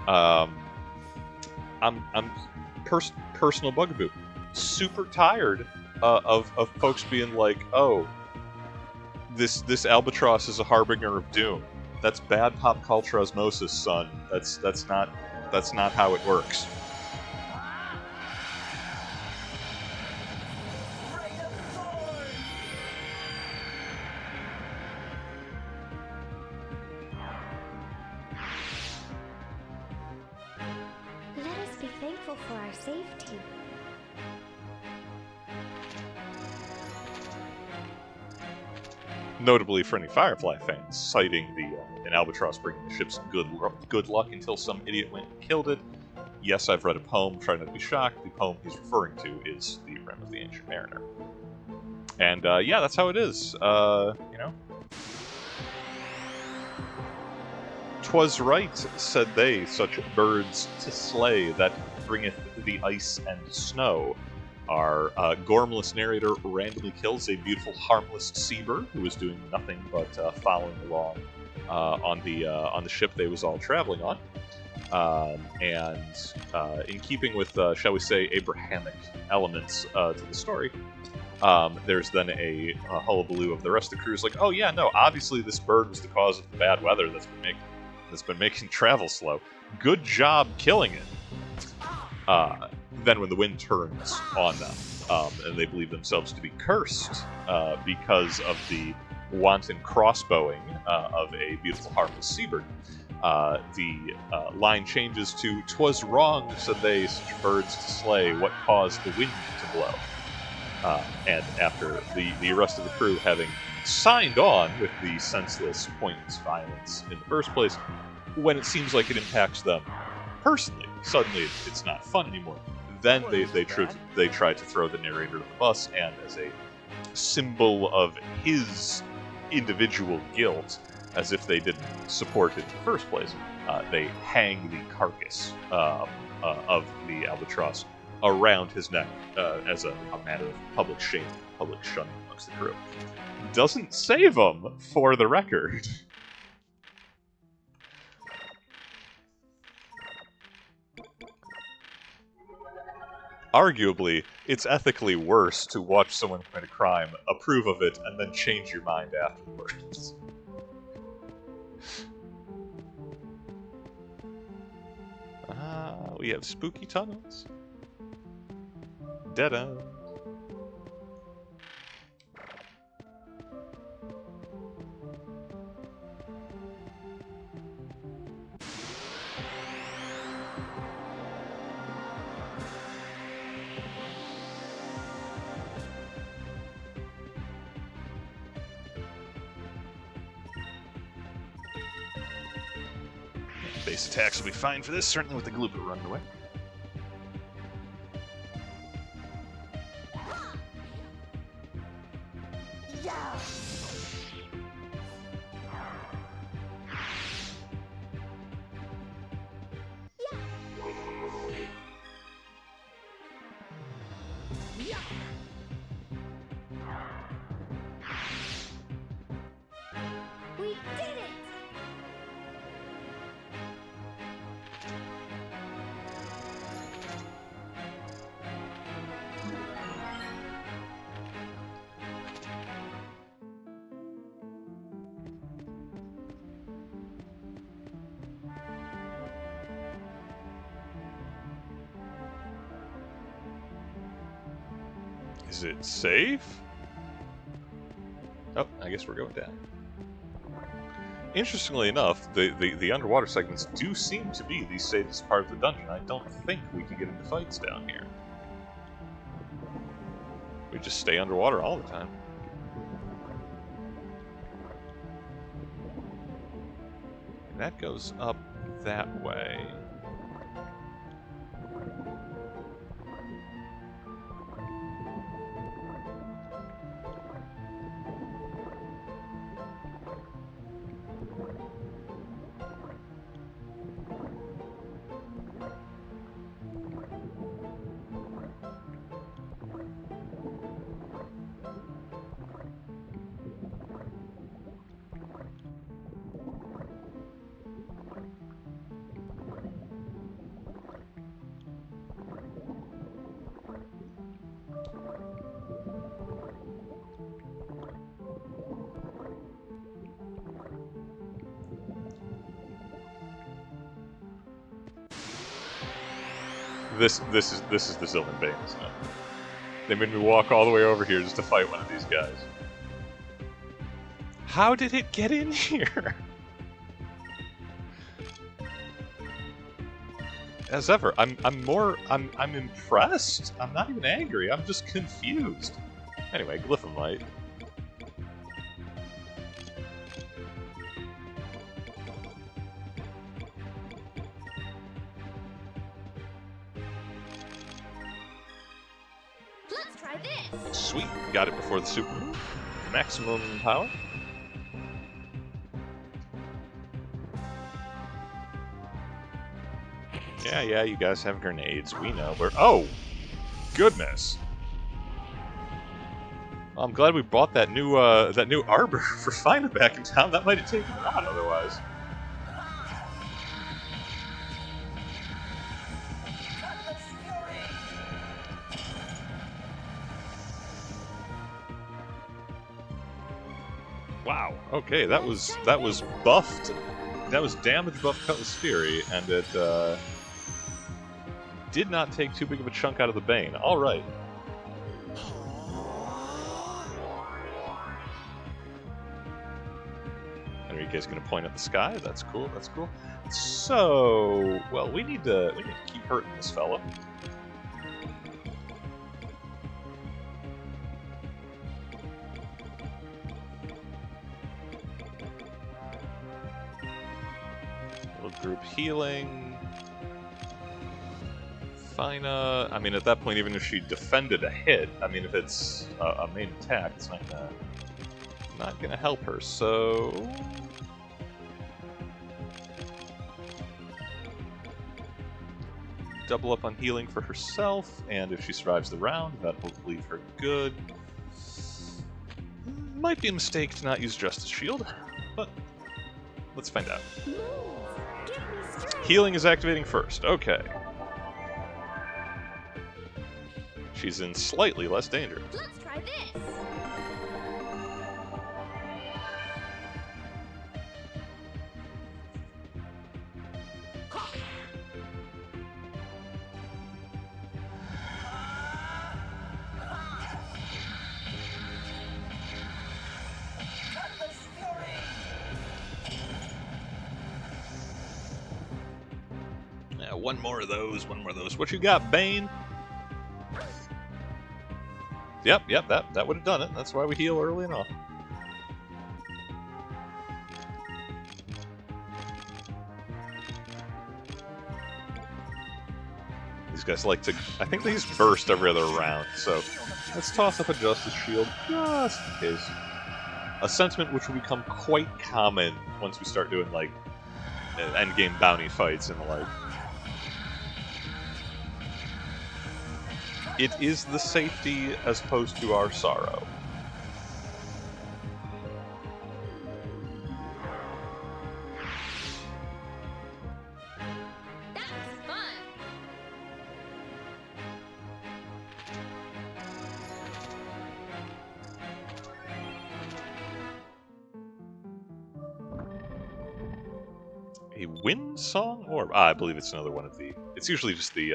I'm personal bugaboo. Super tired of folks being like, oh, this albatross is a harbinger of doom. That's bad pop culture osmosis, son. That's not how it works. Let us be thankful for our safety. Notably for any Firefly fans, citing an albatross bringing the ship's good luck until some idiot went and killed it. Yes, I've read a poem, try not to be shocked. The poem he's referring to is The Rime of the Ancient Mariner. And yeah, that's how it is. You know. 'Twas right, said they, such birds to slay that bringeth the ice and snow. Our gormless narrator randomly kills a beautiful, harmless seabird who was doing nothing but following along on the ship they was all traveling on. And in keeping with, shall we say, Abrahamic elements to the story, there's then a hullabaloo of the rest of the crew's like, oh yeah, no, obviously this bird was the cause of the bad weather that's been making travel slow. Good job killing it. Then when the wind turns on them, and they believe themselves to be cursed because of the wanton crossbowing of a beautiful, harmless seabird, the line changes to, 'twas wrong, said they, such birds to slay, what caused the wind to blow? And after the rest of the crew having signed on with the senseless, pointless violence in the first place, when it seems like it impacts them personally, suddenly it's not fun anymore. Then they try to throw the narrator to the bus, and as a symbol of his individual guilt, as if they didn't support it in the first place, they hang the carcass of the albatross around his neck as a matter of public shame, public shunning amongst the crew. Doesn't save him, for the record. Arguably, it's ethically worse to watch someone commit a crime, approve of it, and then change your mind afterwards. We have spooky tunnels. Dead end. Base attacks will be fine for this, certainly with the Glooper running away. Yeah. We did it! Is it safe? Oh, I guess we're going down. Interestingly enough, the underwater segments do seem to be the safest part of the dungeon. I don't think we can get into fights down here. We just stay underwater all the time. And that goes up that way. This is the Sylvan Bane, isn't it? They made me walk all the way over here just to fight one of these guys. How did it get in here? As ever, I'm impressed. I'm not even angry. I'm just confused. Anyway, Glyphomite. Let's try this! Sweet, got it before the super move. Maximum power. Yeah, you guys have grenades. We know. Oh! Goodness! I'm glad we bought that new arbor for Fina back in town. That might have taken it out otherwise. Wow. Okay, that was buffed. That was damage buff Cutlass Fury, and it did not take too big of a chunk out of the Bane. All right. Enrique's gonna point at the sky. That's cool. That's cool. So, well, we need to keep hurting this fella. Little group healing. Fina. I mean, at that point, even if she defended a hit, I mean, if it's a main attack, it's not gonna help her. So. Double up on healing for herself, and if she survives the round, that'll leave her good. Might be a mistake to not use Justice Shield, but let's find out. Healing is activating first. Okay. She's in slightly less danger. Let's try this! Yeah, one more of those. What you got, Bane? Yep, that would have done it. That's why we heal early enough. These guys like to... I think they just burst every other round, so let's toss up a Justice Shield just in case. A sentiment which will become quite common once we start doing, like, endgame bounty fights and the like. It is the safety as opposed to our sorrow. That was fun. A wind song orb? I believe it's another one of the... It's usually just the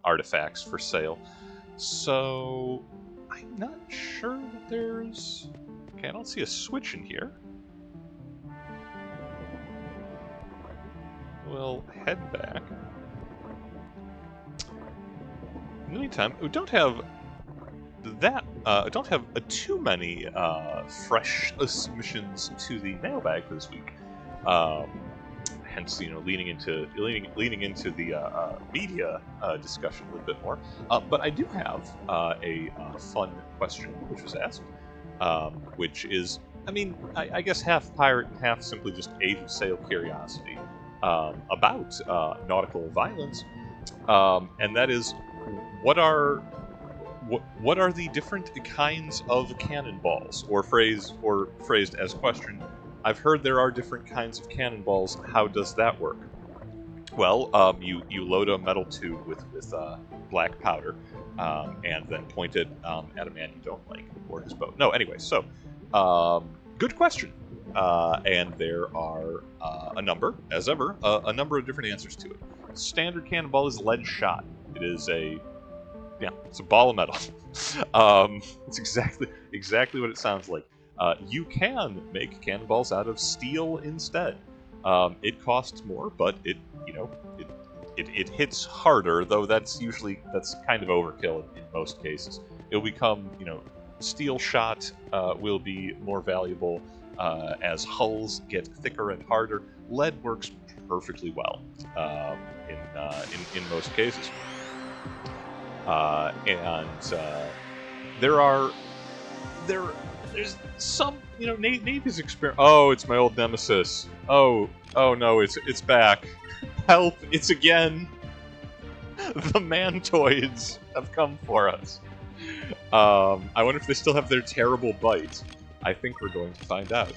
artifacts for sale. So... I'm not sure that there's... Okay, I don't see a switch in here. We'll head back. In the meantime, we don't have that... don't have too many fresh submissions to the mailbag for this week. Hence, leaning into the media discussion a little bit more. But I do have a fun question which was asked, which is, I guess half pirate and half simply just age of sail curiosity about nautical violence, and that is, what are the different kinds of cannonballs, or phrased as question. I've heard there are different kinds of cannonballs. How does that work? Well, you load a metal tube with black powder, and then point it at a man you don't like, or his boat. No, anyway, so, good question. And there are a number, as ever, a number of different answers to it. Standard cannonball is lead shot. It is it's a ball of metal. It's exactly what it sounds like. You can make cannonballs out of steel instead. It costs more, but it hits harder, though that's kind of overkill in most cases. It'll become, steel shot will be more valuable as hulls get thicker and harder. Lead works perfectly well in most cases. There's some, Navy's experiment. Oh, it's my old nemesis. Oh no, it's back. Help! It's again. The Mantoids have come for us. I wonder if they still have their terrible bite. I think we're going to find out.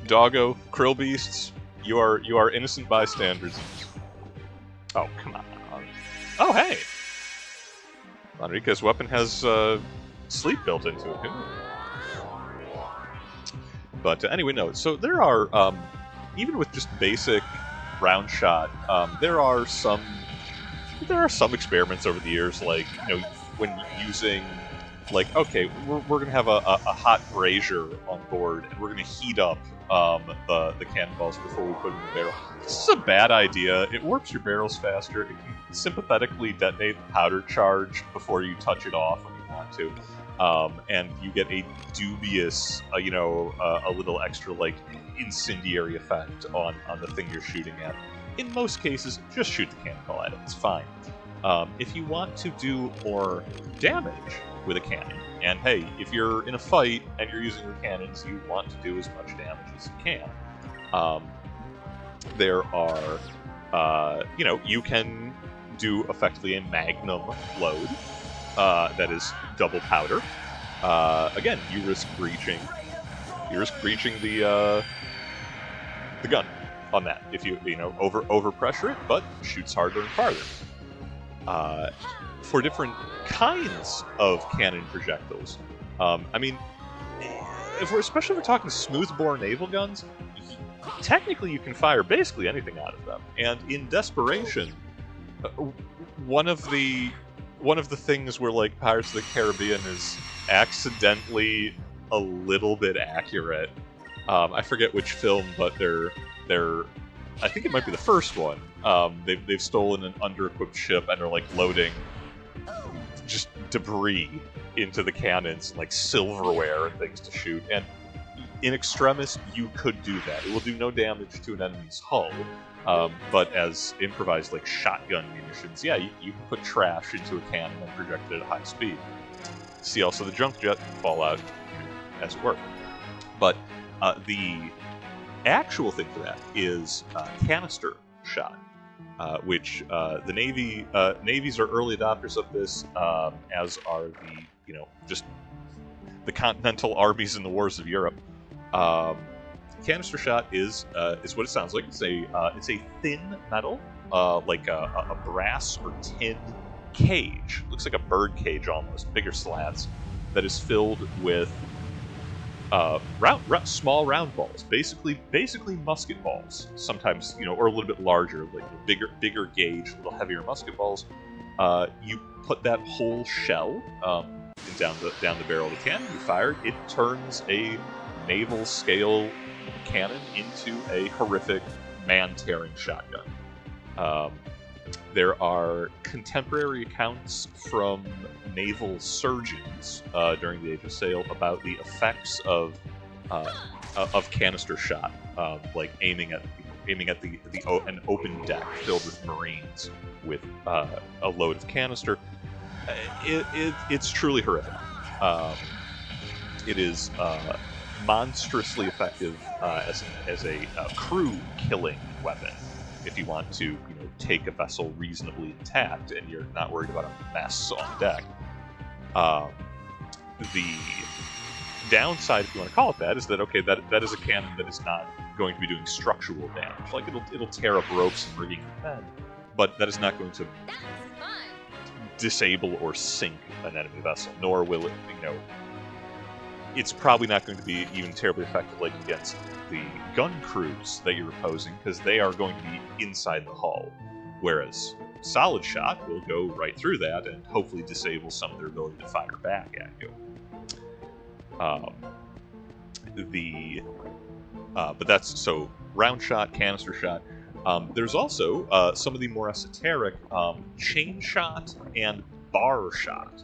Doggo, krill beasts, you are innocent bystanders. Oh, come on. Oh, hey! Enrique's weapon has sleep built into it. But anyway, no. So there are, even with just basic round shot, there are some experiments over the years, like, when using, like, okay, we're gonna have a hot brazier on board, and we're gonna heat up the cannonballs before we put them in the barrel. This is a bad idea. It warps your barrels faster. It can sympathetically detonate the powder charge before you touch it off when you want to. And you get a dubious, a little extra, like, incendiary effect on the thing you're shooting at. In most cases, just shoot the cannonball at it. It's fine. If you want to do more damage with a cannon, and hey, if you're in a fight and you're using your cannons, you want to do as much damage as you can. There are, you can do effectively a magnum load that is double powder. Again, you risk breaching the gun on that if you overpressure it, but shoots harder and farther. For different kinds of cannon projectiles, especially if we're talking smoothbore naval guns, technically you can fire basically anything out of them. And in desperation, one of the things where, like, Pirates of the Caribbean is accidentally a little bit accurate. I forget which film, but they're I think it might be the first one. They've stolen an under-equipped ship and are, like, loading just debris into the cannons, like silverware and things to shoot. And in extremis, you could do that. It will do no damage to an enemy's hull, But as improvised like shotgun munitions, yeah, you can put trash into a cannon and project it at a high speed. See also the junk jet fallout as it were. But the actual thing for that is canister shot, which the navies are early adopters of this, as are the just the continental armies in the wars of Europe. Canister shot is what it sounds like. It's a thin metal, like a brass or tin cage. Looks like a bird cage almost, bigger slats, that is filled with small round balls, basically musket balls. Sometimes, or a little bit larger, like bigger gauge, a little heavier musket balls. You put that whole shell down the barrel of the cannon. You fire it. It turns a naval scale cannon into a horrific man-tearing shotgun. There are contemporary accounts from naval surgeons during the Age of Sail about the effects of canister shot, like aiming at an open deck filled with Marines with a load of canister. It's truly horrific. It is monstrously effective as a crew killing weapon. If you want to, take a vessel reasonably intact and you're not worried about a mess on deck. The downside, if you want to call it that, is that that is a cannon that is not going to be doing structural damage. Like it'll tear up ropes and rigging and men, but that is not going to disable or sink an enemy vessel. Nor will it, it's probably not going to be even terribly effective like against the gun crews that you're opposing, because they are going to be inside the hull, whereas solid shot will go right through that and hopefully disable some of their ability to fire back at you. But that's so round shot, canister shot. There's also some of the more esoteric chain shot and bar shot.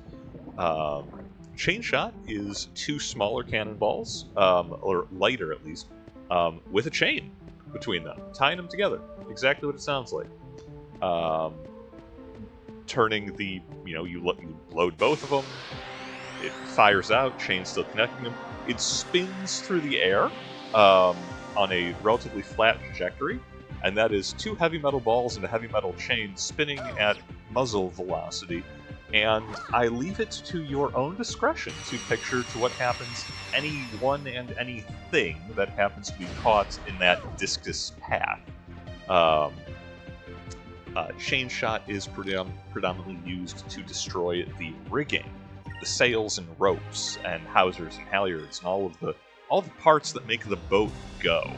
Chain shot is two smaller cannonballs, or lighter at least, with a chain between them, tying them together. Exactly what it sounds like. Turning the, you load both of them, it fires out, chain still connecting them. It spins through the air on a relatively flat trajectory, and that is two heavy metal balls and a heavy metal chain spinning at muzzle velocity. And I leave it to your own discretion to picture to what happens anyone and anything that happens to be caught in that discus path. Chain shot is predominantly used to destroy the rigging, the sails and ropes, and hawsers and halyards, and all the parts that make the boat go.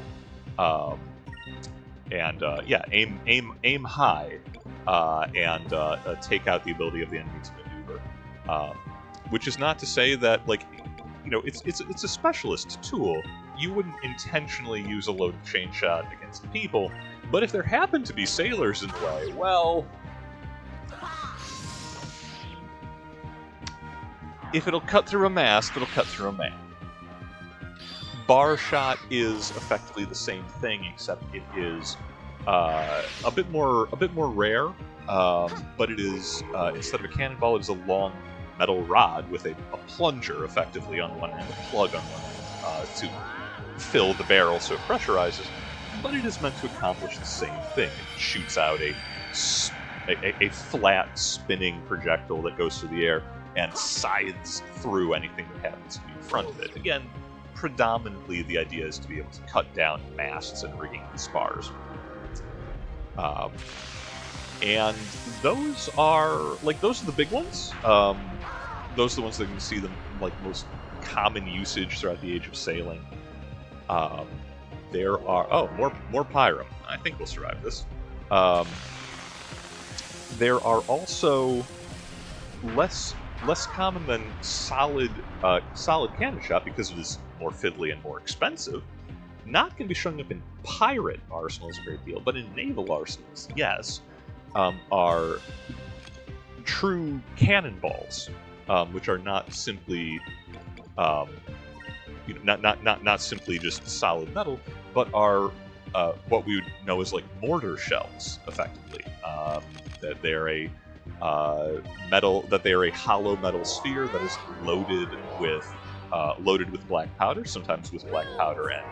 Aim high. And take out the ability of the enemy to maneuver. Which is not to say that, it's a specialist tool. You wouldn't intentionally use a loaded chain shot against people, but if there happen to be sailors in the way, well, if it'll cut through a mast, it'll cut through a man. Bar shot is effectively the same thing, except it is a bit more rare, but it is instead of a cannonball, it is a long metal rod with a plunger effectively on one end, a plug on one end to fill the barrel so it pressurizes. But it is meant to accomplish the same thing. It shoots out a flat spinning projectile that goes through the air and scythes through anything that happens to be in front of it. Again, predominantly the idea is to be able to cut down masts and rigging and spars. And those are the big ones. Those are the ones that you can see the most common usage throughout the Age of Sailing. There are more pyro. I think we'll survive this. There are also less common than solid cannon shot, because it is more fiddly and more expensive. Not going to be showing up in pirate arsenals a great deal, but in naval arsenals, yes, are true cannonballs, which are not simply, not simply just solid metal, but are what we would know as like mortar shells, effectively. That they're a hollow metal sphere that is loaded with black powder, sometimes with black powder and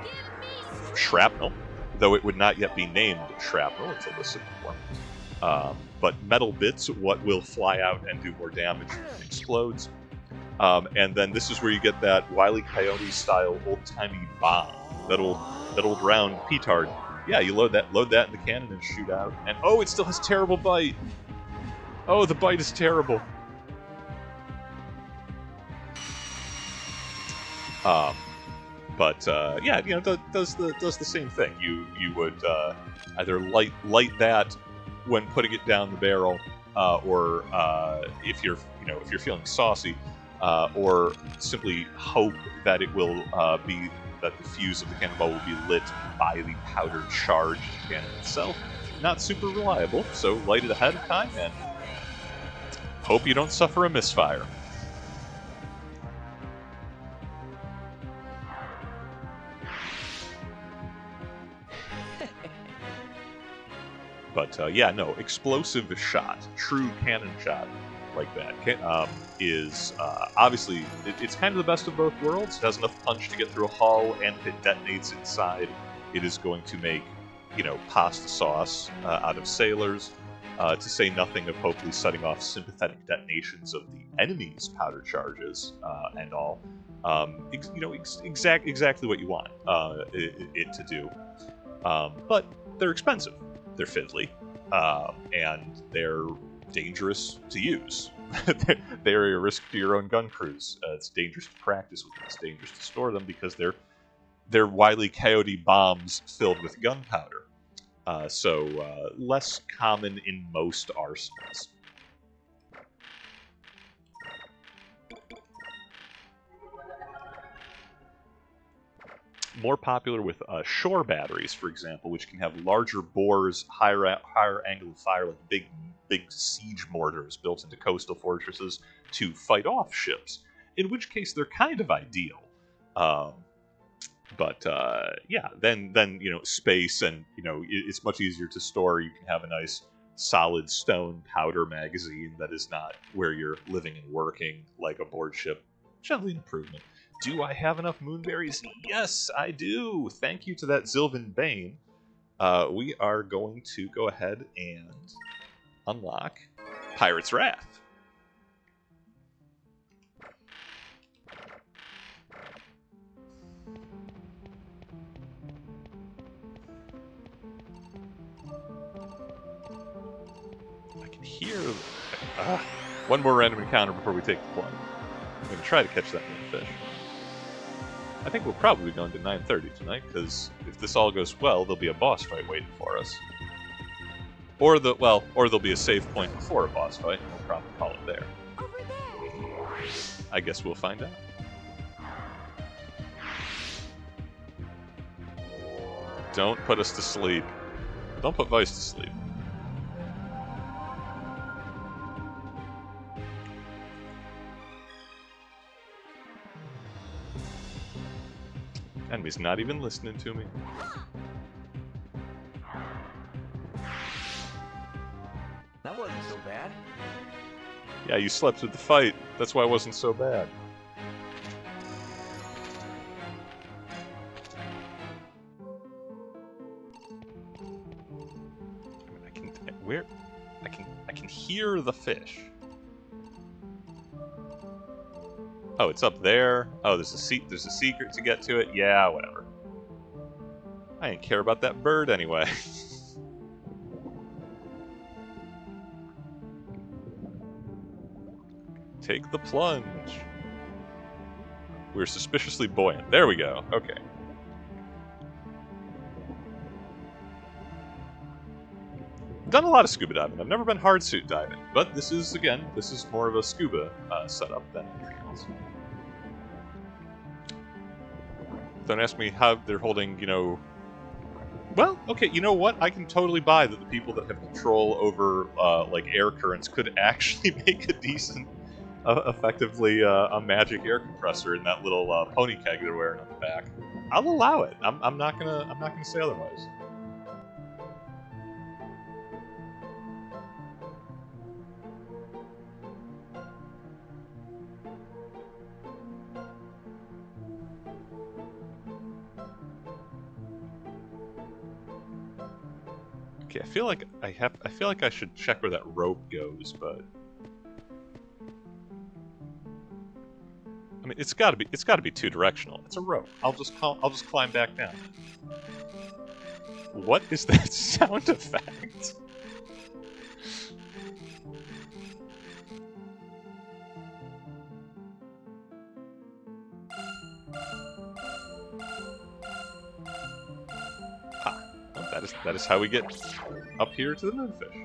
shrapnel, though it would not yet be named shrapnel until this civil war. But metal bits, what will fly out and do more damage, explodes. And then this is where you get that Wile E. Coyote style old-timey bomb, that old round petard. Yeah, you load that in the cannon and shoot out. And oh, it still has terrible bite. Oh, the bite is terrible. Yeah, you know, does the same thing. You would either light that when putting it down the barrel, or if you're feeling saucy, or simply hope that it will that the fuse of the cannonball will be lit by the powdered charge in the cannon itself. Not super reliable, so light it ahead of time and hope you don't suffer a misfire. But yeah, no, explosive shot, true cannon shot like that is obviously it's kind of the best of both worlds. It has enough punch to get through a hull, and if it detonates inside, it is going to make, you know, pasta sauce out of sailors. To say nothing of hopefully setting off sympathetic detonations of the enemy's powder charges and all. Exactly what you want it to do. But they're expensive. They're fiddly, and they're dangerous to use. They're a risk to your own gun crews. It's dangerous to practice with them. It's dangerous to store them because they're Wile E. Coyote bombs filled with gunpowder. So less common in most arsenals. More popular with shore batteries, for example, which can have larger bores, higher angle of fire, like big siege mortars built into coastal fortresses to fight off ships. In which case, they're kind of ideal. Yeah, then you know, space, and you know, it's much easier to store. You can have a nice solid stone powder magazine that is not where you're living and working like a board ship. Generally an improvement. Do I have enough moonberries? Yes, I do. Thank you to that Sylvan Bane. We are going to go ahead and unlock Pirate's Wrath. I can hear... one more random encounter before we take the plunge. I'm going to try to catch that fish. I think we'll probably be going to 9:30 tonight, because if this all goes well, there'll be a boss fight waiting for us. Or there'll be a save point before a boss fight, and we'll probably call it there. Over there. I guess we'll find out. Don't put us to sleep. Don't put Vice to sleep. Enemy's not even listening to me. That wasn't so bad. Yeah, you slept through the fight. That's why it wasn't so bad. I can hear the fish. Oh, it's up there. Oh, there's a secret to get to it. Yeah, whatever. I didn't care about that bird anyway. Take the plunge. We're suspiciously buoyant. There we go. Okay. Done a lot of scuba diving. I've never been hardsuit diving, but this is more of a scuba setup than anything else. Don't ask me how they're holding, you know... Well, okay, you know what? I can totally buy that the people that have control over, like, air currents could actually make a decent, effectively, a magic air compressor in that little pony keg they're wearing on the back. I'll allow it. I'm not gonna say otherwise. Okay, I feel like I should check where that rope goes, but I mean, it's got to be two directional. It's a rope. I'll just climb back down. What is that sound effect? Well, that is how we get up here to the moonfish.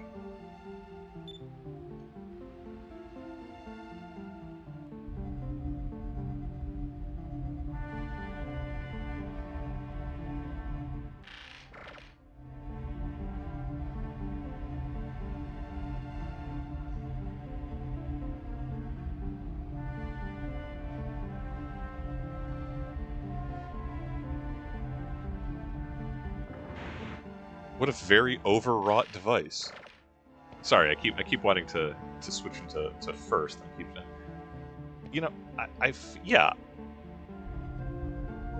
What a very overwrought device. Sorry, I keep wanting to switch into first and keep it. You know, yeah.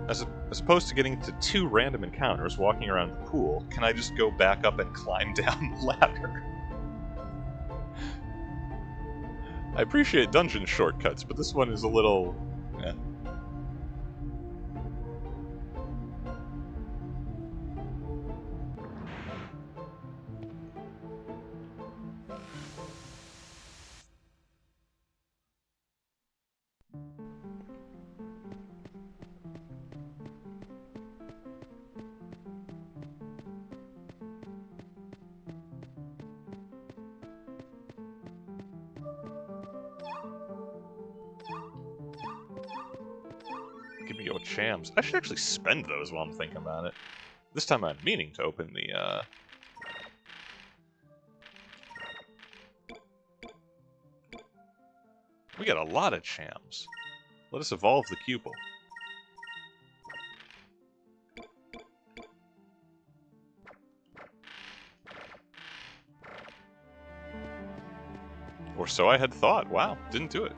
As opposed to getting to two random encounters walking around the pool, can I just go back up and climb down the ladder? I appreciate dungeon shortcuts, but this one is a little... eh. Give me your chams. I should actually spend those while I'm thinking about it. This time I'm meaning to open the, We got a lot of chams. Let us evolve the cupel. Or so I had thought. Wow, didn't do it.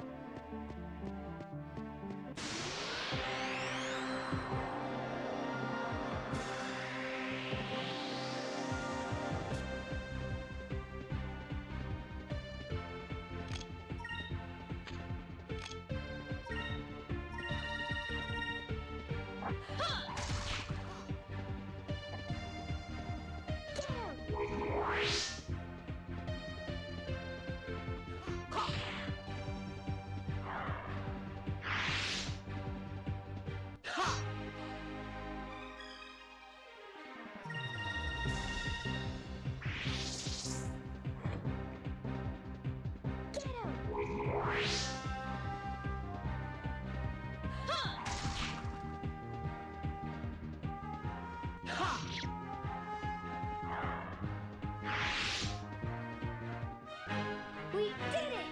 We did it!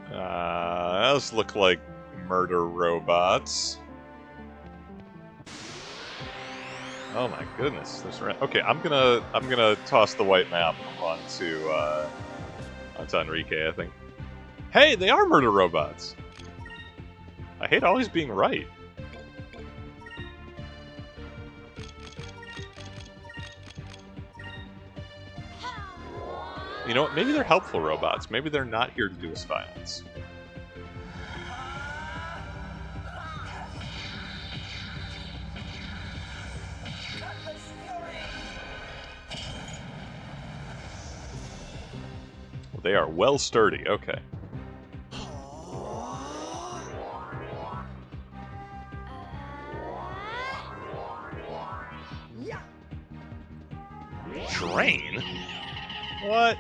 Those look like murder robots. Oh my goodness, okay, I'm gonna toss the white map onto Enrique, I think. Hey, they are murder robots. I hate always being right. You know what? Maybe they're helpful robots. Maybe they're not here to do us violence. Well, they are well sturdy. Okay. Drain? What?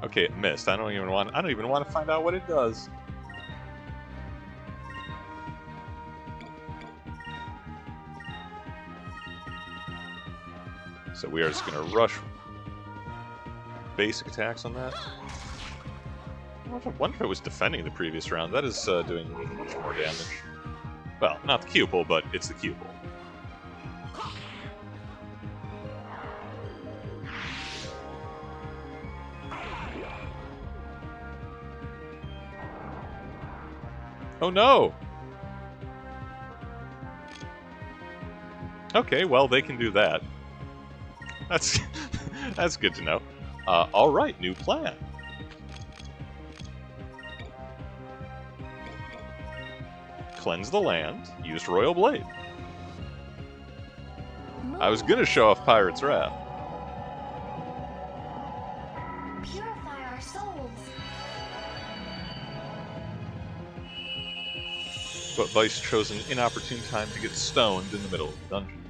Okay, it missed. I don't even want to find out what it does. So we are just gonna rush basic attacks on that. I wonder if it was defending the previous round. That is doing much more damage. Well, not the cupel, but it's the cupel. Oh no! Okay, well, they can do that. That's that's good to know. Alright, new plan. Cleanse the land, use Royal Blade. I was gonna show off Pirate's Wrath. Purify our souls. But Vice chose an inopportune time to get stoned in the middle of the dungeon.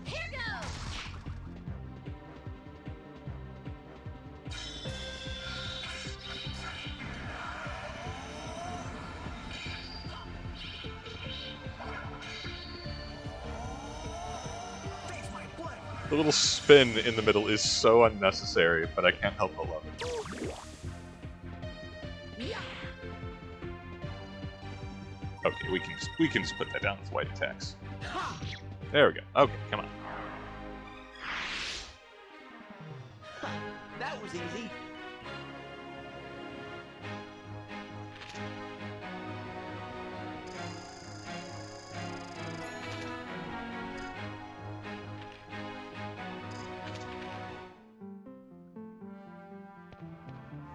Here goes. The little spin in the middle is so unnecessary, but I can't help but love it. Okay, we can just put that down with white attacks. There we go. Okay, come on. That was easy.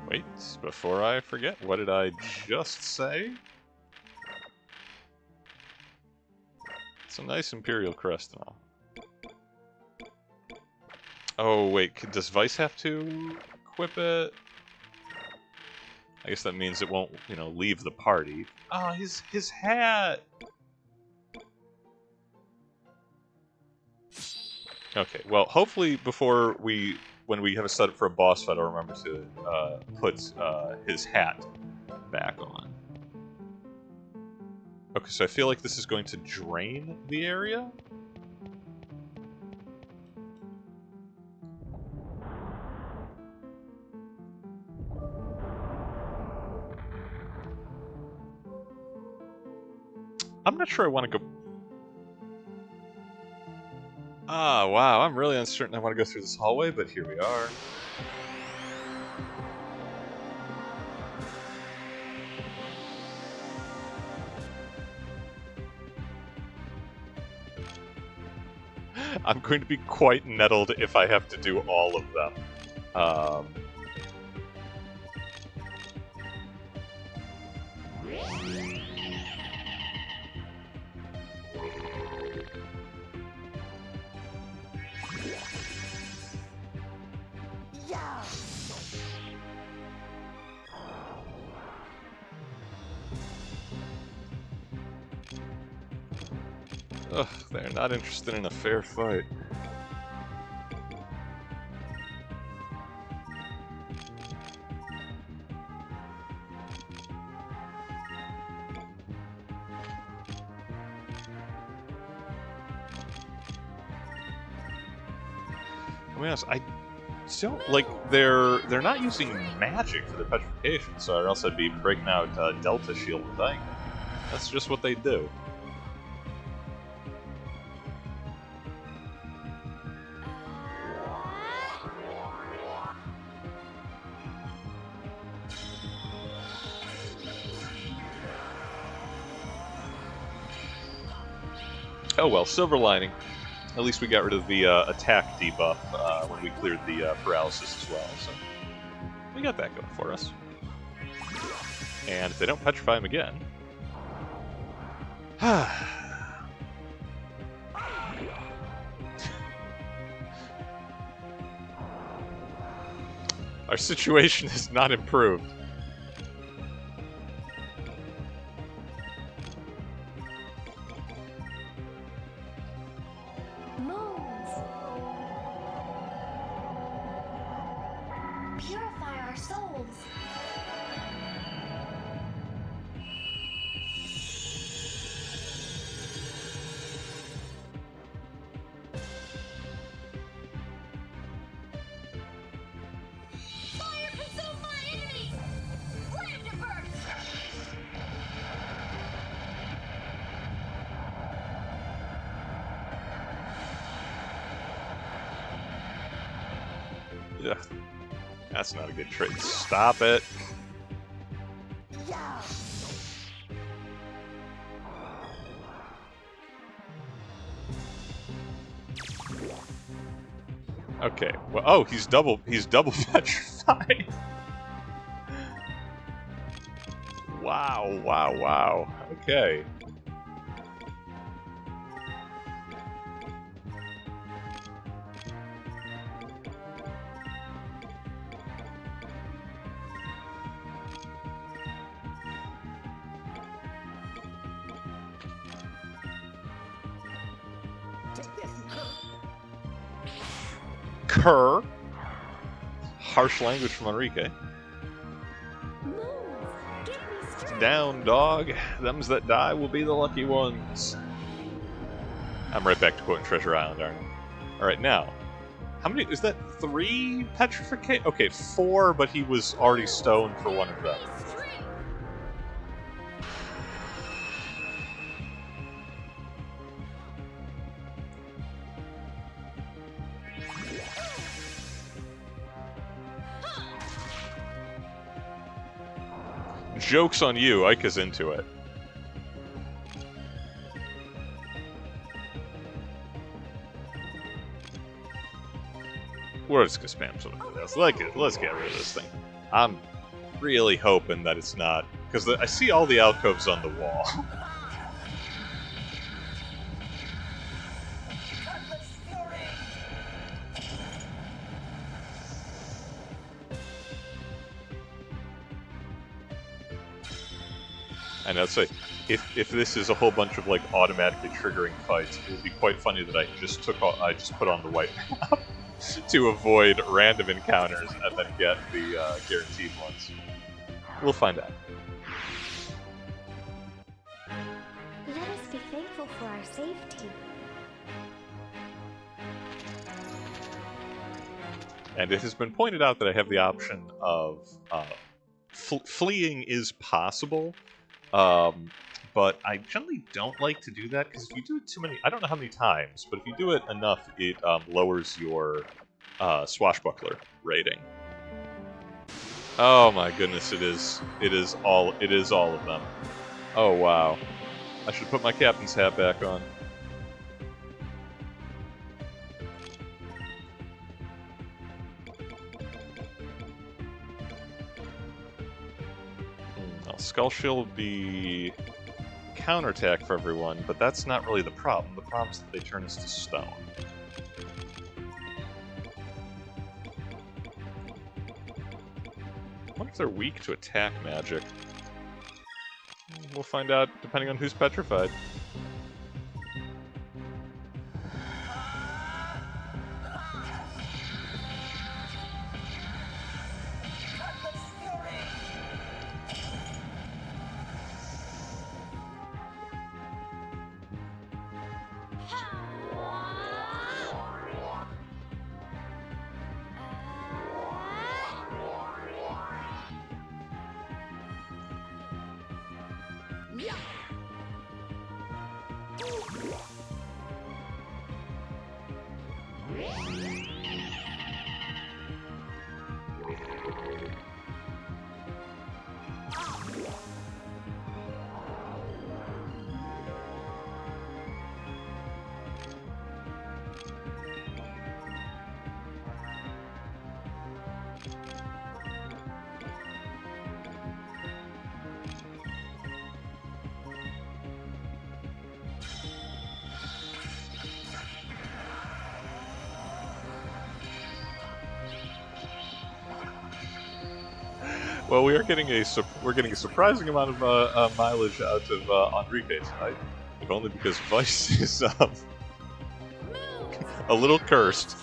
Wait, before I forget, what did I just say? It's a nice Imperial crest and all. Oh, wait, does Vice have to equip it? I guess that means it won't, you know, leave the party. Oh, his hat! Okay, well, hopefully before when we have a setup for a boss fight, I'll remember to put his hat back on. Okay, so I feel like this is going to drain the area? I'm not sure I want to go... Ah, wow, I'm really uncertain I want to go through this hallway, but here we are. I'm going to be quite nettled if I have to do all of them. Yeah. Ugh, they're not interested in a fair fight. Let me honest, I don't like they're not using magic for the petrification, so or else I'd be breaking out Delta Shield and dying. That's just what they do. Oh well, silver lining. At least we got rid of the attack debuff when we cleared the paralysis as well, so we got that going for us. And if they don't petrify him again... Our situation has not improved. Moons. Purify our souls. Fire consume my enemies! Flame to burst! Yeah. That's not a good trick. Stop it. Yeah. Okay. Well, oh, he's double petrified. Wow, wow, wow. Okay. Cur. Harsh language from Enrique. Move. Get me straight. Down, dog. Thems that die will be the lucky ones. I'm right back to quoting Treasure Island, aren't I? Alright, now. How many? Is that 3 petrification? Okay, 4, but he was already stoned for one of them. Get me straight. Joke's on you, Ika's into it. We're just gonna spam something else. Let's get rid of this thing. I'm really hoping that it's not, because I see all the alcoves on the wall. And I'd say, if this is a whole bunch of like automatically triggering fights, it would be quite funny that I just put on the white map to avoid random encounters and then get the guaranteed ones. We'll find out. Let us be thankful for our safety. And it has been pointed out that I have the option of fleeing is possible. But I generally don't like to do that, because if you do it too many... I don't know how many times, but if you do it enough, it lowers your swashbuckler rating. Oh my goodness, it is all of them. Oh wow. I should put my captain's hat back on. Now, Skull Shield would be counterattack for everyone, but that's not really the problem. The problem is that they turn us to stone. I wonder if they're weak to attack magic. We'll find out depending on who's petrified. Well, we're getting a surprising amount of mileage out of Enrique tonight, if only because Vice is a little cursed.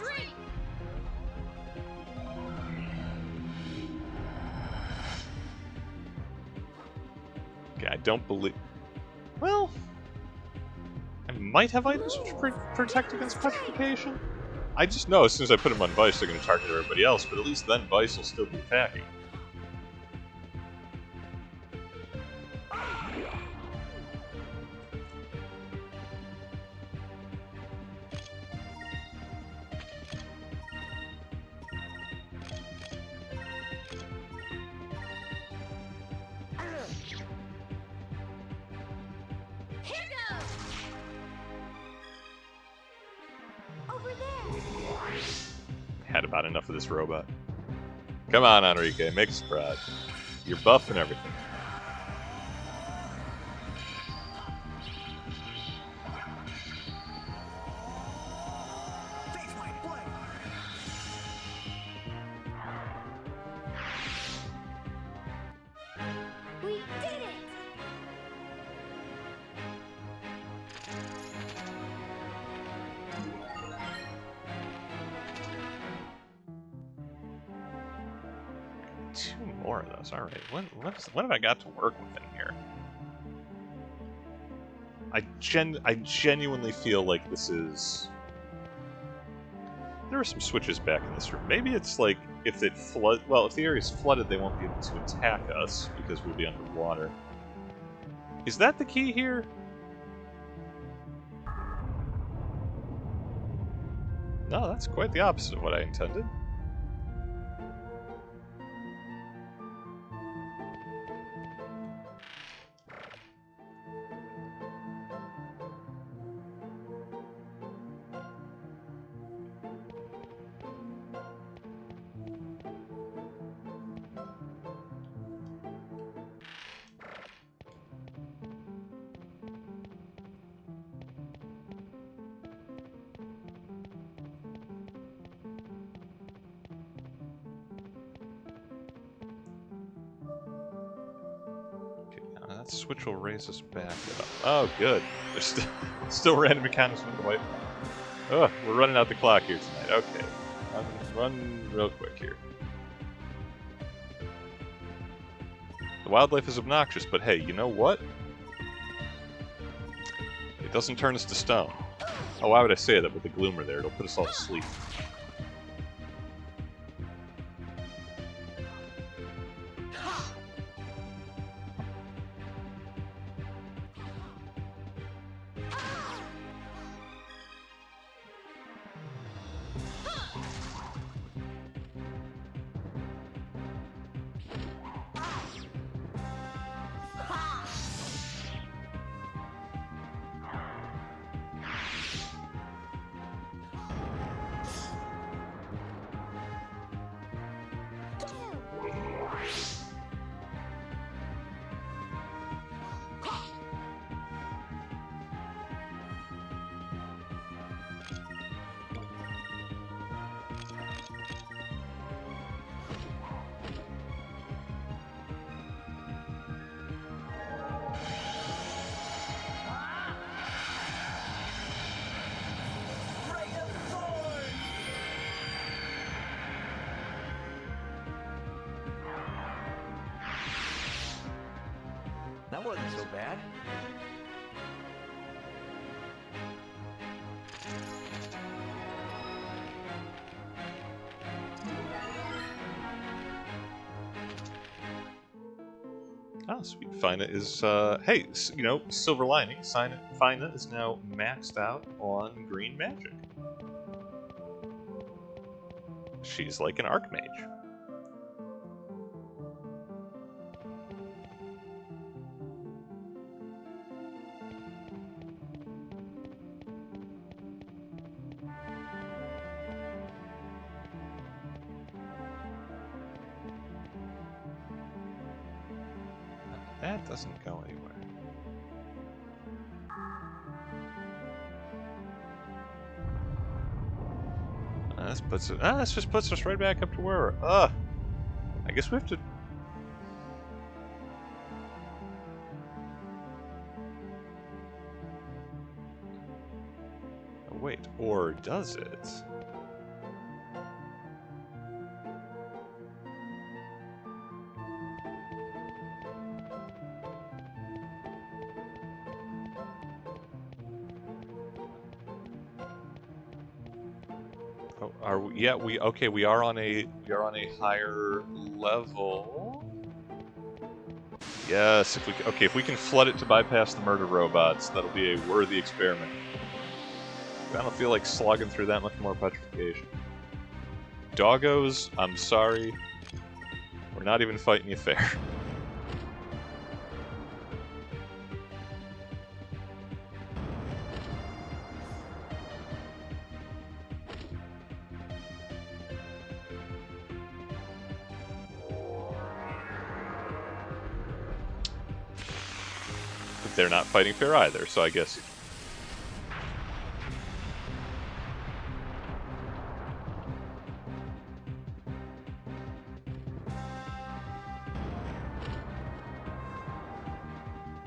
Okay, I don't believe. Well, I might have items which protect against petrification. I just know as soon as I put them on Vice, they're going to target everybody else. But at least then Vice will still be attacking. had about enough of this robot. Come on, Enrique, make us proud. You're buff and everything. We did it! 2 more of those. All right. What have I got to work with in here? I genuinely feel like this is. There are some switches back in this room. Maybe it's like if it flood. Well, if the area's flooded, they won't be able to attack us because we'll be underwater. Is that the key here? No, that's quite the opposite of what I intended. That switch will raise us back up. Oh, good. There's still random encounters from the white. Oh, we're running out the clock here tonight. Okay. Run real quick here. The wildlife is obnoxious, but hey, you know what? It doesn't turn us to stone. Oh, why would I say that with the gloomer there? It'll put us all to sleep. That wasn't so bad. Ah, sweet. Fina is, hey, you know, silver lining. Fina is now maxed out on green magic. She's like an archmage. That doesn't go anywhere. This just puts us right back up to where we're. I guess we have to. Oh, wait, or does it? Are we, yeah, we okay, we are on a higher level. Yes, if we can flood it to bypass the murder robots, that'll be a worthy experiment. I don't feel like slogging through that much more petrification. Doggos, I'm sorry. We're not even fighting you fair. they're not fighting fair either, so I guess...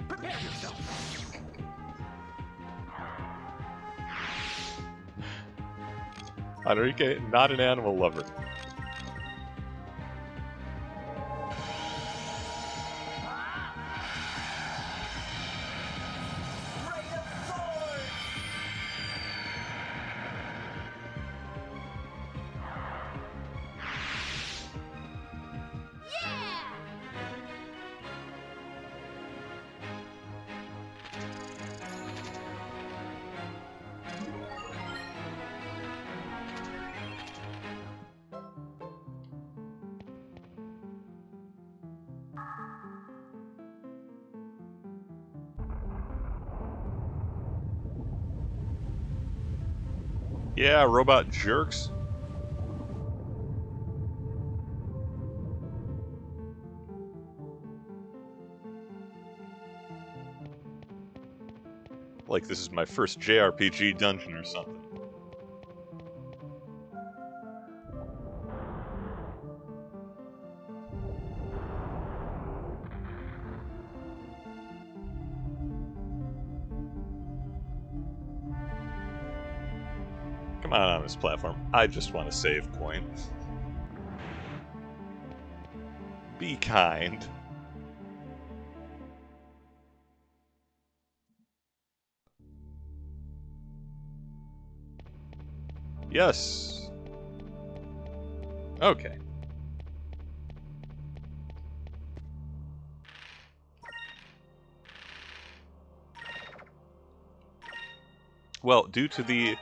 Prepare yourself. Enrique, not an animal lover. Yeah, robot jerks. Like this is my first JRPG dungeon or something. Come on this platform. I just want to save point. Be kind. Yes. Okay. Well, due to the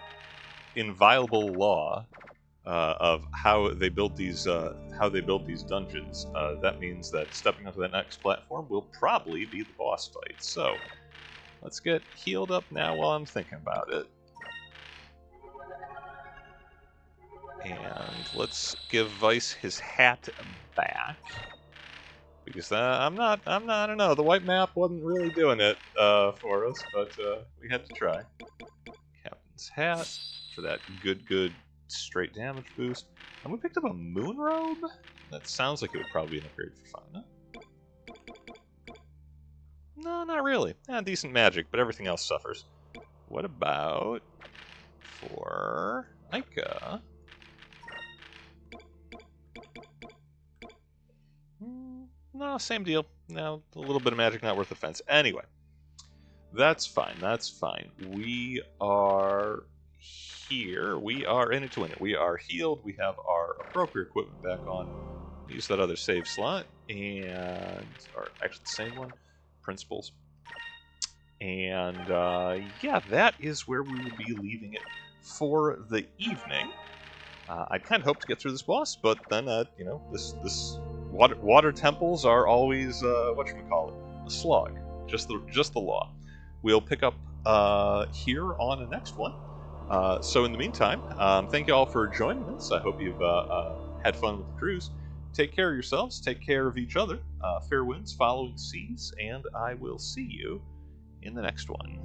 inviolable law of how they built these dungeons, that means that stepping onto that next platform will probably be the boss fight. So let's get healed up now while I'm thinking about it, and let's give Vice his hat back because I don't know. The white map wasn't really doing it for us, but we had to try. Captain's hat for that good straight damage boost. And we picked up a moon robe? That sounds like it would probably be an upgrade for fun, no? No, not really. Decent magic, but everything else suffers. What about for Ica? No, same deal. No, a little bit of magic not worth the fence. Anyway, that's fine, that's fine. We are here. We are in it to win it. We are healed. We have our appropriate equipment back on. Use that other save slot. And, or actually the same one. Principles. And, yeah, that is where we will be leaving it for the evening. I kind of hope to get through this boss, but then, you know, this water temples are always, whatchamacallit, a slog. Just the law. We'll pick up here on the next one. So in the meantime, thank you all for joining us. I hope you've had fun with the cruise. Take care of yourselves. Take care of each other. Fair winds, following seas, and I will see you in the next one.